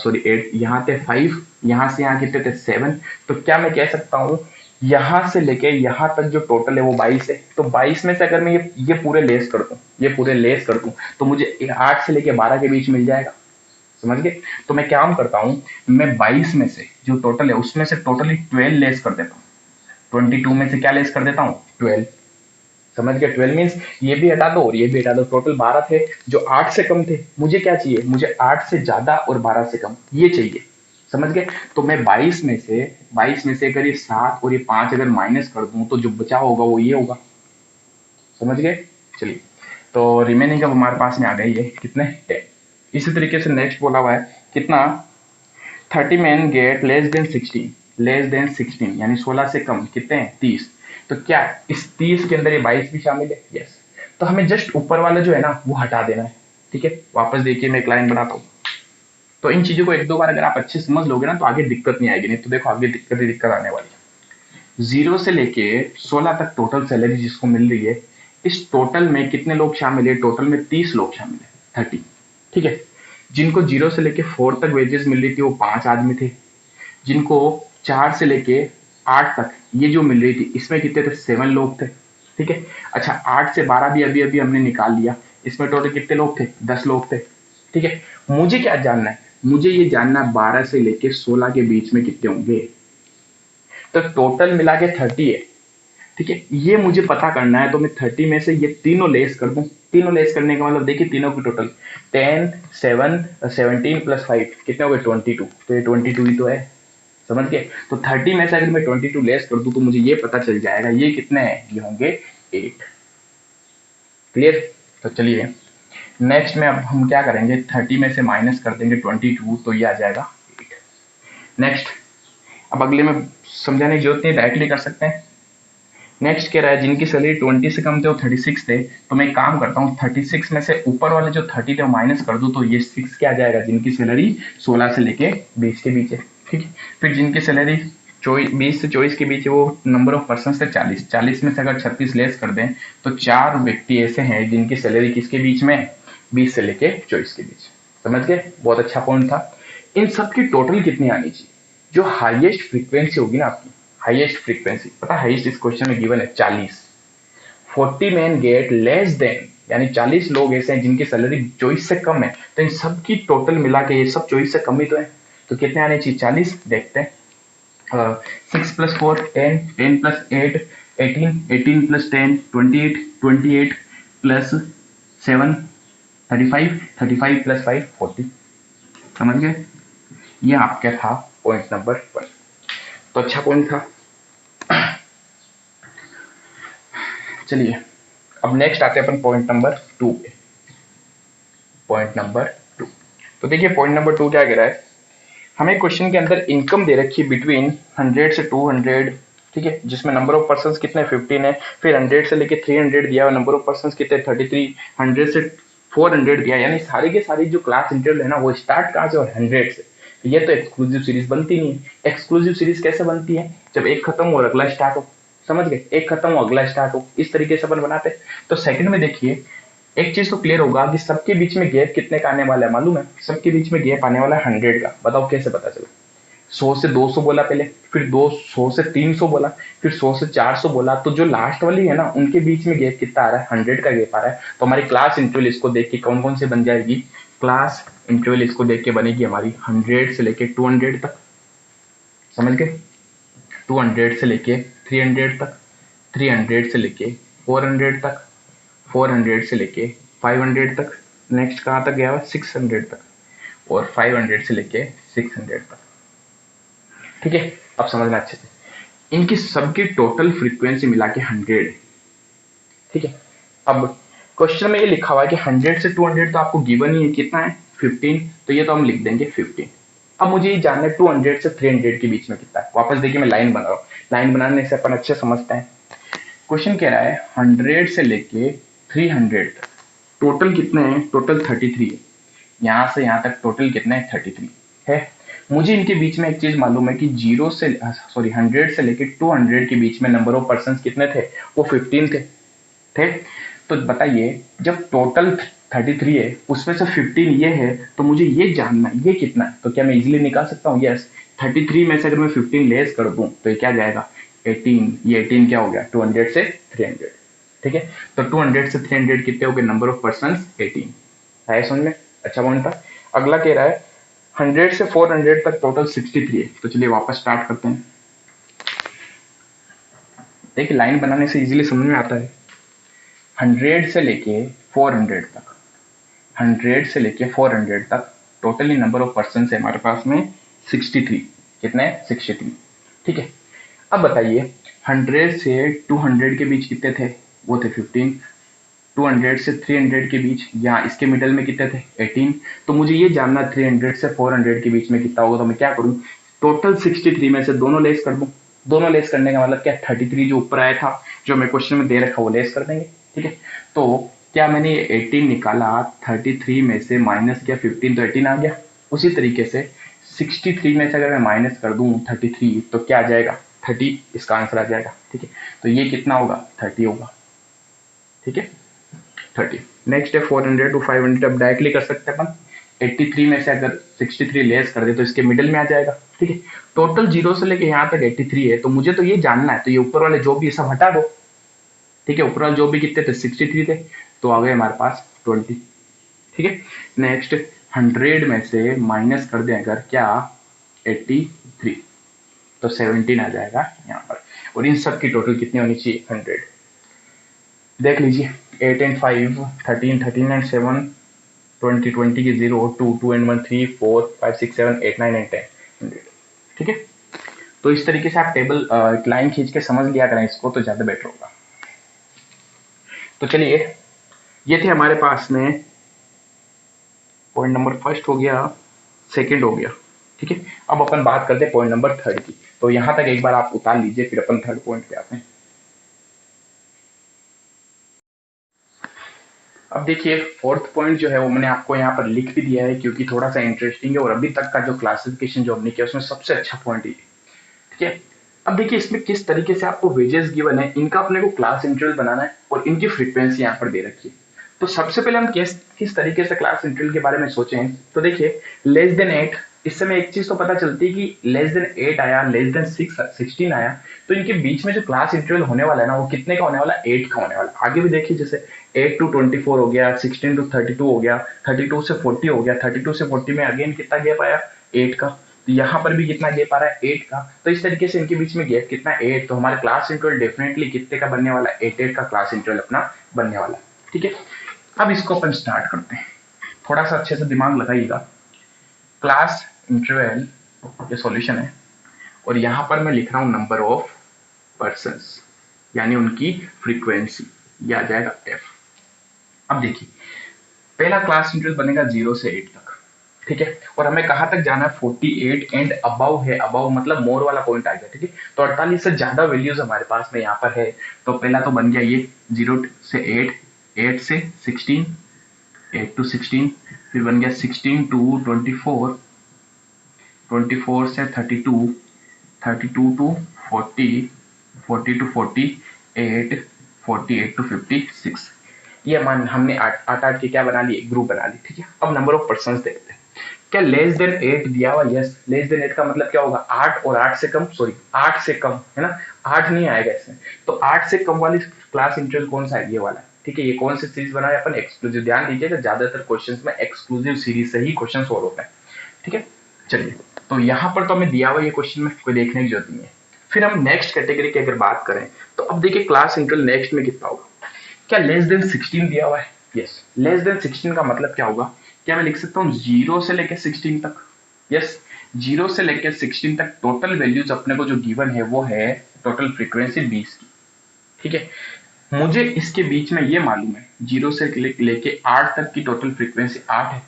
सॉरी 8, यहाँ थे 5, यहाँ से यहाँ कितने थे 7। तो क्या मैं कह सकता हूँ, यहाँ से लेके यहाँ तक जो टोटल है वो 22 है। तो 22 में से अगर मैं ये पूरे लेस कर दूं, ये पूरे लेस कर दूं, तो मुझे 8 से लेके 12 के बीच मिल जाएगा। समझ गए। तो मैं क्या करता हूँ, मैं 22 में से जो टोटल है उसमें से टोटली 12 लेस कर देता हूँ। 22 में से क्या लेस कर देता हूँ, 12। समझ गए। 12 मीन्स ये भी हटा दो और ये भी हटा दो, टोटल 12 थे जो 8 से कम थे। मुझे क्या चाहिए, मुझे 8 से ज्यादा और 12 से कम ये चाहिए। समझ गए। तो मैं 22 में से अगर ये 7 और ये 5 अगर माइनस कर दूं, तो जो बचा होगा वो ये होगा। समझ गए। चलिए, तो रिमेनिंग अब हमारे पास में आ गई है कितने, 10। इसी तरीके से नेक्स्ट बोला हुआ है कितना, 30 main get less than 16, less than 16 यानी 16 से कम कितने हैं, 30। तो क्या इस 30 के अंदर ये 22 भी शामिल है, यस। तो हमें जस्ट ऊपर वाला जो है ना वो हटा देना है। ठीक है, वापस देखिए मैं एक लाइन बनाता हूँ। तो इन चीजों को एक दो बार अगर आप अच्छे समझ लोगे ना तो आगे दिक्कत नहीं आएगी। नहीं तो देखो आगे दिक्कत ही दिक्कत आने वाली है। 0 से लेके 16 तक टोटल सैलरी जिसको मिल रही है, इस टोटल में कितने लोग शामिल है, टोटल में 30 लोग शामिल है, 30। ठीक है, जिनको 0 से लेके 4 तक वेजेस मिल रही थी वो 5 आदमी थे। जिनको 4 से लेके 8 तक ये जो मिल रही थी इसमें कितने थे, 7 लोग थे। ठीक है, अच्छा 8 से 12 भी अभी अभी हमने निकाल लिया, इसमें टोटल कितने लोग थे, 10 लोग थे। ठीक है, मुझे क्या जानना है, मुझे ये जानना है 12 से लेके 16 के बीच में कितने होंगे। तो टोटल मिला के 30 है। ठीक है, ये मुझे पता करना है। तो मैं 30 में से ये तीनों लेस कर दूं। तीनों लेस करने का मतलब देखिए तीनों की टोटल 10 7 17 प्लस 5 कितने हो गए, 22। तो ये 22 ही तो है। समझ गए। तो 30 में से अगर मैं 22 लेस कर दूं तो मुझे ये पता चल जाएगा ये कितने हैं, ये होंगे 8। क्लियर। तो चलिए नेक्स्ट में अब हम क्या करेंगे, 30 में से माइनस कर देंगे 22, तो ये आ जाएगा 8। नेक्स्ट, अब अगले में समझाने की जरूरत नहीं, डायरेक्टली कर सकते हैं। नेक्स्ट कह रहा है जिनकी सैलरी 20 से कम थे वो 36 थे। तो मैं एक काम करता हूँ, 36 में से ऊपर वाले जो 30 थे वो माइनस कर दूं, तो ये 6 क्या आ जाएगा, जिनकी सैलरी 16 से लेके 20 के बीच है। ठीक है, फिर जिनकी सैलरी 20 से 24 के बीच है वो नंबर ऑफ पर्सन थे 40। 40 में से अगर 36 लेस कर दें तो 4 व्यक्ति ऐसे हैं जिनकी सैलरी किसके बीच में, 20 से लेके 24 के बीच। समझ गए, बहुत अच्छा पॉइंट था। इन सब की टोटल कितनी आनी चाहिए, जो हाईएस्ट फ्रीक्वेंसी होगी ना आपकी, हाईएस्ट फ्रीक्वेंसी पता है, हाईएस्ट इस क्वेश्चन में गिवन है 40। 40 मैन गेट लेस देन यानी 40 लोग ऐसे हैं जिनकी सैलरी 24 से कम है। तो इन सब की टोटल मिला के ये सब 24 से कम ही तो है। तो कितने आने चाहिए, 40। देखते हैं, 6 plus 4 10, 10 plus 8 18, 18 plus 10 28, 28 plus 7 35, 35 plus 5 40। समझ गए। ये आपका था पॉइंट नंबर 1। तो अच्छा पॉइंट था। चलिए अब नेक्स्ट आते हैं अपन पॉइंट नंबर 2 पे। पॉइंट नंबर 2, तो देखिए पॉइंट नंबर 2 क्या कह रहा है, हमें क्वेश्चन के अंदर इनकम दे रखी है बिटवीन 100 से 200। ठीक है, जिसमें नंबर ऑफ पर्सन कितने 15 है। फिर 100 से लेके 300 दिया और नंबर ऑफ पर्सन कितने 33। 100 से 400 दिया, यानी सारी के सारी जो क्लास इंटरवल है ना वो स्टार्ट कहाँ से, और 100 से। ये तो एक्सक्लूसिव सीरीज बनती नहीं है। एक्सक्लूसिव सीरीज कैसे बनती है? जब एक खत्म हो और अगला स्टार्ट हो, समझ गए? एक खत्म हो अगला स्टार्ट हो, इस तरीके से अपन बनाते हैं। तो सेकंड में देखिए, एक चीज तो क्लियर होगा कि सबके बीच में गैप कितने का आने वाला है मालूम है? सबके बीच में गैप आने वाला है 100 का। बताओ कैसे पता चला? 100 से 200 बोला पहले, फिर 200 से 300 बोला, फिर 100 से 400 बोला, तो जो लास्ट वाली है ना उनके बीच में गैप कितना आ रहा है? 100 का गैप आ रहा है। तो हमारी क्लास इंटरवल इसको देख के कौन कौन से बन जाएगी? क्लास इंटरवल इसको देख के बनेगी हमारी 100 से लेके 200 तक, समझ गए? 200 से लेके 300 तक, 300 से लेके 400 तक, 400 से लेके 500 तक, नेक्स्ट कहाँ तक गया हुआ? 600 तक, और 500 से लेके 600 तक। ठीक है, अब समझना अच्छे से। इनकी सबकी टोटल फ्रीक्वेंसी मिला के 100 है। ठीक है, अब क्वेश्चन में ये लिखा हुआ है कि 100 से 200 तो आपको गिवन ही है, कितना है? 15। तो ये तो हम लिख देंगे 15। अब मुझे ये जानना है 200 से 300 के बीच में कितना है। वापस देखिए, मैं लाइन बना रहा हूँ। लाइन बनाने से अपन अच्छे समझते हैं। क्वेश्चन कह रहा है 100 से लेके 300 तक टोटल कितने हैं? टोटल 33 है। यहाँ से यहाँ तक टोटल कितना है? 33 है। मुझे इनके बीच में एक चीज मालूम है कि 100 से लेके 200 के बीच में नंबर ऑफ पर्सन कितने थे? वो 15 थे। ठीक, तो बताइए, जब टोटल 33 है उसमें से 15 ये है, तो मुझे ये जानना है ये कितना है। तो क्या मैं इजीली निकाल सकता हूँ? यस। 33 में से अगर मैं 15 लेस कर दूं तो ये क्या जाएगा? 18। ये 18 क्या हो गया? 200 से 300। ठीक है, तो 200 से 300 कितने हो गए नंबर ऑफ पर्सन? 18 है। समझ में? अच्छा पॉइंट था। अगला कह रहा है 100 से 400 तक टोटल 63 है। तो चलिए वापस स्टार्ट करते हैं। देखिए, लाइन बनाने से इजीली समझ में आता है। 100 से लेके 400 तक, 100 से लेके 400 तक टोटली नंबर ऑफ पर्सन है हमारे पास में 63। कितने? 63। ठीक है, अब बताइए 100 से 200 के बीच कितने थे? वो थे 15। 200 से 300 के बीच, यहाँ इसके मिडल में कितने थे? 18। तो मुझे ये जानना 300 से 400 के बीच में कितना होगा। तो मैं क्या करूँ? टोटल 63 में से दोनों लेस कर दूं। दोनों लेस करने का मतलब क्या? 33 जो ऊपर आया था, जो मैं क्वेश्चन में दे रखा वो लेस कर देंगे। ठीक है, तो क्या मैंने 18 निकाला, 33 में से माइनस किया 15, तो 18 आ गया। उसी तरीके से 63 में से अगर मैं माइनस कर दूं 33, तो क्या आ जाएगा? 30 इसका आंसर आ जाएगा। ठीक है, तो ये कितना होगा? 30 होगा। ठीक है, 30। नेक्स्ट है 400 टू 500। अब डायरेक्टली कर सकते हैं अपन। 83 में से अगर 63 लेस कर दे तो इसके मिडिल में आ जाएगा। ठीक है, टोटल 0 से लेके यहाँ तक 83 है, तो मुझे तो ये जानना है, तो ये ऊपर वाले जो भी सब हटा दो। ठीक है, ऊपर वाले जो भी कितने थे? 63 थे, तो आ गए हमारे पास 20। ठीक है, नेक्स्ट 100 में से माइनस कर दें अगर, क्या? 83, तो 17 आ जाएगा यहाँ पर। और इन सब की टोटल कितनी होनी चाहिए? 100। देख लीजिए, 8 एंड 5 13, 13 एंड 7 20, 20 की 0, 2, 2 एंड 1 3, 4 5 6 7 8 9 एंड 10, 100। ठीक है, तो इस तरीके से आप टेबल लाइन खींच के समझ लिया करें इसको, तो ज्यादा बेटर होगा। तो चलिए, ये थे हमारे पास में पॉइंट नंबर फर्स्ट हो गया, सेकंड हो गया। ठीक है, अब अपन बात करते हैं पॉइंट नंबर थर्ड की। तो यहां तक एक बार आप उतार लीजिए, फिर अपन थर्ड पॉइंट पे आते हैं। अब देखिए, फोर्थ पॉइंट जो है वो मैंने आपको यहाँ पर लिख भी दिया है, क्योंकि थोड़ा सा इंटरेस्टिंग है और अभी तक का जो क्लासिफिकेशन जो हमने किया उसमें सबसे अच्छा पॉइंट ये। ठीक है, अब देखिए इसमें किस तरीके से आपको वेजेस गिवन है, इनका अपने को क्लास इंटरवल बनाना है और इनकी फ्रीक्वेंसी यहाँ पर दे रखी है। तो सबसे पहले हम किस तरीके से क्लास इंटरवल के बारे में सोचें, तो देखिए लेस देन 8, इस समय एक चीज तो पता चलती है कि लेस देन 8 आया, लेस देन 16 आया, तो इनके बीच में जो क्लास इंटरवल होने वाला है ना, वो कितने का होने वाला है? 8 का होने वाला है। आगे भी देखिए, जैसे 8 टू 24 हो गया, 16 टू 32 हो गया, 32 से 40 हो गया, 32 से 40 में अगेन कितना गैप आया? 8 का। तो यहाँ पर भी कितना गैप आ रहा है? 8 का। तो इस तरीके से इनके बीच में गैप कितना है? 8। तो हमारा क्लास इंटरवल डेफिनेटली कितने का बनने वाला है? 8 का क्लास इंटरवल अपना बनने वाला है। ठीक है, अब इसको अपन स्टार्ट करते हैं। थोड़ा सा अच्छे से दिमाग लगाइएगा। क्लास इंटरवल ये सॉल्यूशन है, और यहां पर मैं लिख रहा हूं नंबर ऑफ पर्संस, यानी उनकी फ्रीक्वेंसी, ये आ जाएगा एफ। अब देखिए, पहला क्लास इंटरवल बनेगा 0 से 8 तक। ठीक है, और हमें कहां तक जाना है? 48 एंड अबव है। अबव मतलब मोर वाला पॉइंट आ गया। ठीक है, तो 48 से ज्यादा वैल्यूज हमारे पास में यहाँ पर है। तो पहला तो बन गया ये 0 से 8, 8 से 16, 8 टू 16, फिर बन गया 16 टू 24, 24 से 32, 32 टू 40, 40 टू 48, 48 टू 56। ये मान हमने आठ आठ के क्या बना लिए, ग्रुप बना ली। ठीक है, अब नंबर ऑफ पर्सन देखते हैं। क्या लेस देन 8 दिया हुआ? यस, लेस देन 8 का मतलब क्या होगा, 8 और 8 से कम, सॉरी 8 से कम है ना, 8 नहीं आएगा इसमें। तो 8 से कम वाली क्लास इंटरवल कौन सा है, ये वाला। ठीक है, ये कौन सी सीरीज बनाए अपन, एक्सक्लूसिव। ध्यान दीजिएगा, ज्यादातर क्वेश्चंस में एक्सक्लूसिव सीरीज से ही क्वेश्चन सॉल्व होते हैं। ठीक है, चलिए, तो यहाँ पर तो हमें दिया हुआ ये क्वेश्चन में कोई देखने की जरूरत नहीं है। फिर हम नेक्स्ट कैटेगरी की अगर बात करें तो अब देखिए क्लास इंटरवल नेक्स्ट में कितना होगा। क्या लेस देन 16 दिया हुआ है? यस, लेस देन 16 का मतलब क्या होगा, क्या मैं लिख सकता हूँ 0 से लेकर 16 तक? यस, 0 से लेकर 16 तक टोटल वैल्यूज अपने को जो गिवन है वो है टोटल फ्रीक्वेंसी 20 की। ठीक है, मुझे इसके बीच में ये मालूम है 0 से लेके 8 तक की टोटल फ्रीक्वेंसी 8 है।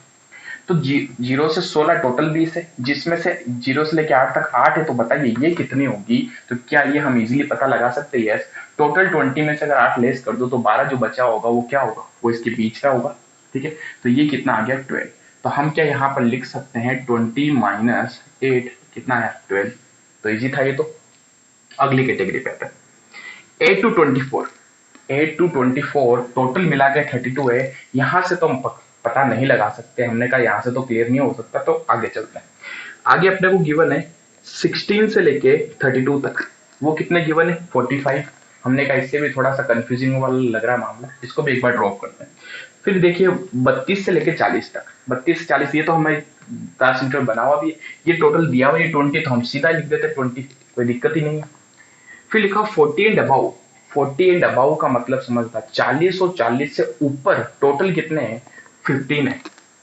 तो 0 से 16 टोटल 20 है, जिसमें से 0 से लेके 8 तक 8 है। तो बताइए ये कितनी होगी? तो क्या ये हम इजीली पता लगा सकते हैं? यस, टोटल 20 में से अगर 8 लेस कर दो तो 12 जो बचा होगा वो क्या होगा, वो इसके बीच का होगा। ठीक है, तो ये कितना आ गया, 12। तो हम क्या यहाँ पर लिख सकते हैं 20 माइनस 8 कितना है, 12। तो इजी था ये। तो अगली कैटेगरी पे आते हैं, 8 टू 24। 8 टू 24 टोटल मिला के 32 है। यहां से तो हम पता नहीं लगा सकते, हमने कहा यहां से तो क्लियर नहीं हो सकता। तो आगे चलते हैं। आगे अपने को गिवन है 16 से लेके 32 तक, वो कितने गिवन है, 45। हमने कहा इससे भी थोड़ा सा कंफ्यूजिंग वाला लग रहा है मामला, इसको भी एक बार ड्रॉप करते हैं। फिर देखिए 32 से लेके 40 तक, 32 से 40 ये तो हमारे क्लास इंटरवल बना हुआ भी है। ये टोटल दिया हुआ है 20, तो हम सीधा लिख देते 20, कोई दिक्कत ही नहीं है। फिर लिखा 40 एंड अबाउ। 40 एंड अबाउ का मतलब समझता, 40 और 40 से ऊपर टोटल कितने हैं, 15 है।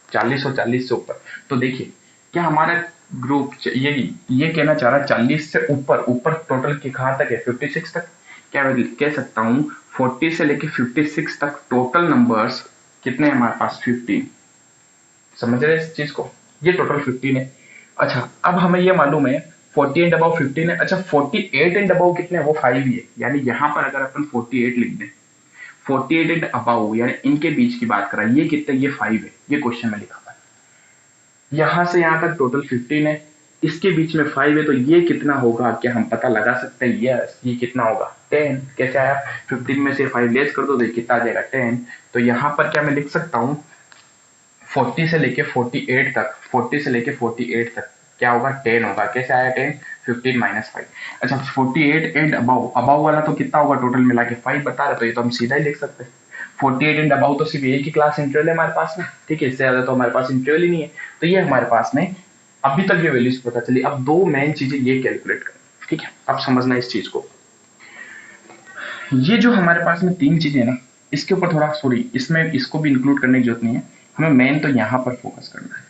40 और 40 से ऊपर। तो देखिए क्या हमारा ग्रुप ये कहना चाह रहा है 40 से ऊपर, ऊपर टोटल की कहां तक है, 56 तक। क्या मैं कह सकता हूं 40 से लेके 56 तक टोटल नंबर्स कितने हैं हमारे पास, 15। समझ रहे इस चीज को, ये टोटल 15 है। अच्छा, अब हमें ये मालूम है 40 एंड अबाउ 15 है। अच्छा, 48 एंड अबाउ कितने हैं, वो 5 ही है। यानी यहां पर अगर अपन 48 लिख दें, 48 एंड अबाउ यानी इनके बीच की बात करा, ये कितने, ये 5 है। ये क्वेश्चन में लिखा हुआ है। यहां से यहां तक टोटल 15 है, इसके बीच में 5 है। तो ये कितना होगा, क्या हम पता लगा सकते हैं? यस, ये कितना होगा, 10। कैसे आया, 15 में से 5 लेस कर दो तो कितना आ जाएगा, 10। तो यहां पर क्या मैं लिख सकता हूं 40 से लेके 48 तक, 40 से लेके 48 तक क्या होगा, 10 होगा। कैसे आया 10, 15 माइनस 5। अच्छा, 48 एंड अबाउ, अबाउ वाला तो कितना होगा टोटल मिला के, 5 बता रहे, तो ये तो हम सीधा ही लिख सकते हैं। 48 एंड अबाउ तो सिर्फ एक ही क्लास इंटरवल है हमारे पास में। ठीक है, इससे ज्यादा तो हमारे पास इंटरवल ही नहीं है। तो ये हमारे पास में अभी तक ये वैल्यूज पता चली। अब दो मेन चीजें ये कैलकुलेट करें। ठीक है, अब समझना इस चीज को। ये जो हमारे पास में तीन चीजें ना, इसके ऊपर थोड़ा सॉरी, इसमें इसको भी इंक्लूड करने की जरूरत नहीं है, हमें मेन तो यहां पर फोकस करना है।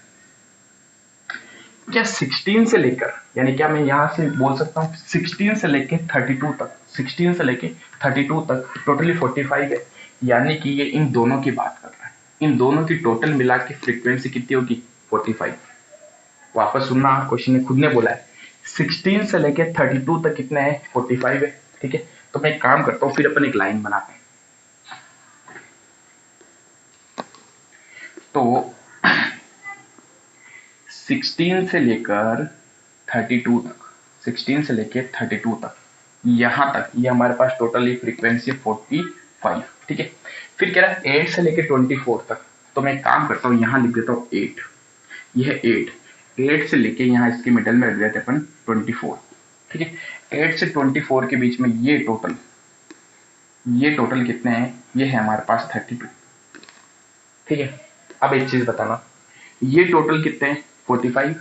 क्या 16 से लेकर, यानी क्या मैं यहां से बोल सकता हूं 16 से लेके 32 तक, 16 से लेके 32 तक टोटली 45 है। यानी कि ये इन दोनों की बात कर रहा है, इन दोनों की टोटल मिला के फ्रीक्वेंसी कितनी होगी, 45। वापस सुनना, क्वेश्चन ने खुद ने बोला है 16 से लेके 32 तक कितना है, 45 है। ठीक है, तो मैं एक काम करता हूं, फिर अपन एक लाइन बनाते हैं। तो 16 से लेकर 32 तक, 16 से लेकर 32 तक, यहां तक ये हमारे पास टोटली फ्रीक्वेंसी 45। ठीक है, फिर कह रहा है 8 से लेकर 24 तक। तो मैं एक काम करता हूं, यहां लिख देता हूं 8, यह 8 से लेके यहां इसके मिडल में रख देते अपन 24। ठीक है, 8 से 24 के बीच में ये टोटल कितने हैं, ये है हमारे पास 32। ठीक है, अब एक चीज बताना, ये टोटल कितने हैं, 45,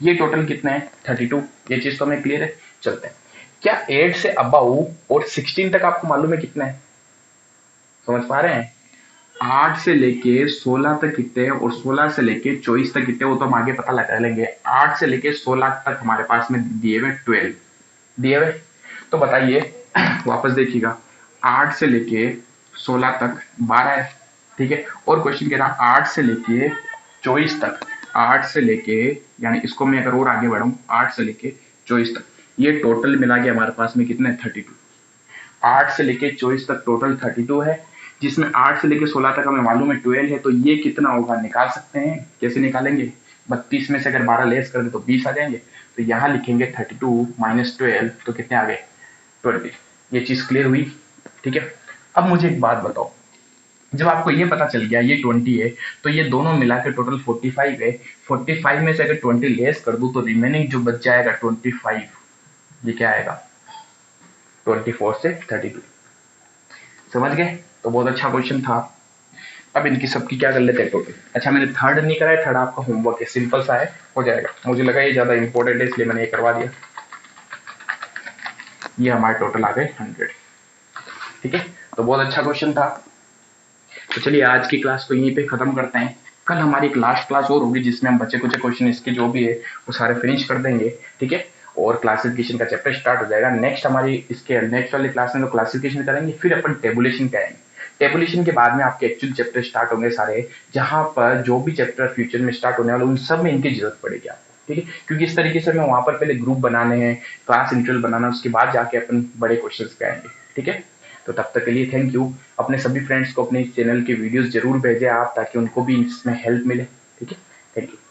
ये टोटल कितना है, 32। ये चीज तो हमें क्लियर है। चलते हैं, क्या 8 से अबाउ और 16 तक आपको मालूम है कितना है, समझ पा रहे हैं? 8 से लेके 16 तक कितने हैं और 16 से लेके 24 तक कितने, वो तो हम आगे पता लगा लेंगे। 8 से लेके 16 तक हमारे पास में दिए हुए 12 दिए हुए। तो बताइए वापस देखिएगा, 8 से लेके 16 तक 12 है। ठीक है, और क्वेश्चन कह रहा 8 से लेके 24 तक, 8 से लेके, यानी इसको मैं अगर और आगे बढ़ाऊं 8 से लेके 24 तक, ये टोटल मिला के हमारे पास में कितना है, 32। 8 से लेके 24 तक टोटल 32 है, जिसमें 8 से लेके 16 तक हमें मालूम है 12 है। तो ये कितना होगा, निकाल सकते हैं। कैसे निकालेंगे, 32 में से अगर 12 लेस कर दे तो 20 आ जाएंगे। तो यहाँ लिखेंगे 32 माइनस 12, तो कितने आ गए 20। ये चीज क्लियर हुई, ठीक है। अब मुझे एक बात बताओ, जब आपको ये पता चल गया ये 20 है, तो ये दोनों मिला के टोटल 45 है। 45 में से अगर 20 लेस कर दूं तो रिमेनिंग जो बच जाएगा 25, ये क्या आएगा 24 से 32। समझ गए? तो बहुत अच्छा क्वेश्चन था। अब इनकी सबकी क्या कर लेते हैं टोटल। अच्छा मैंने थर्ड नहीं कराया, थर्ड आपका होमवर्क है, सिंपल सा है, हो जाएगा। मुझे लगा ये ज्यादा इंपॉर्टेंट है इसलिए मैंने ये करवा दिया। ये हमारे टोटल आ गए 100, ठीक है। तो बहुत अच्छा क्वेश्चन था। तो चलिए आज की क्लास को यहीं पे खत्म करते हैं। कल हमारी एक लास्ट क्लास और होगी जिसमें हम बचे कुछ क्वेश्चन इसके जो भी है वो सारे फिनिश कर देंगे, ठीक है। और क्लासिफिकेशन का चैप्टर स्टार्ट हो जाएगा। नेक्स्ट हमारी इसके नेक्स्ट वाली क्लास में तो क्लासिफिकेशन करेंगे, फिर अपन टेबुलेशन करेंगे। टेबुलेशन के बाद में आपके एक्चुअल चैप्टर स्टार्ट होंगे सारे, जहां पर जो भी चैप्टर फ्यूचर में स्टार्ट होने वाले उन सब में इनकी जरूरत पड़ेगी आपको, ठीक है। क्योंकि इस तरीके से हमें वहां पर पहले ग्रुप बनाने हैं, क्लास इंटरवल बनाना, उसके बाद जाके अपन बड़े क्वेश्चन पे आएंगे, ठीक है। तो तब तक के लिए थैंक यू। अपने सभी फ्रेंड्स को अपने चैनल के वीडियोस जरूर भेजें आप, ताकि उनको भी इसमें हेल्प मिले, ठीक है। Thank you.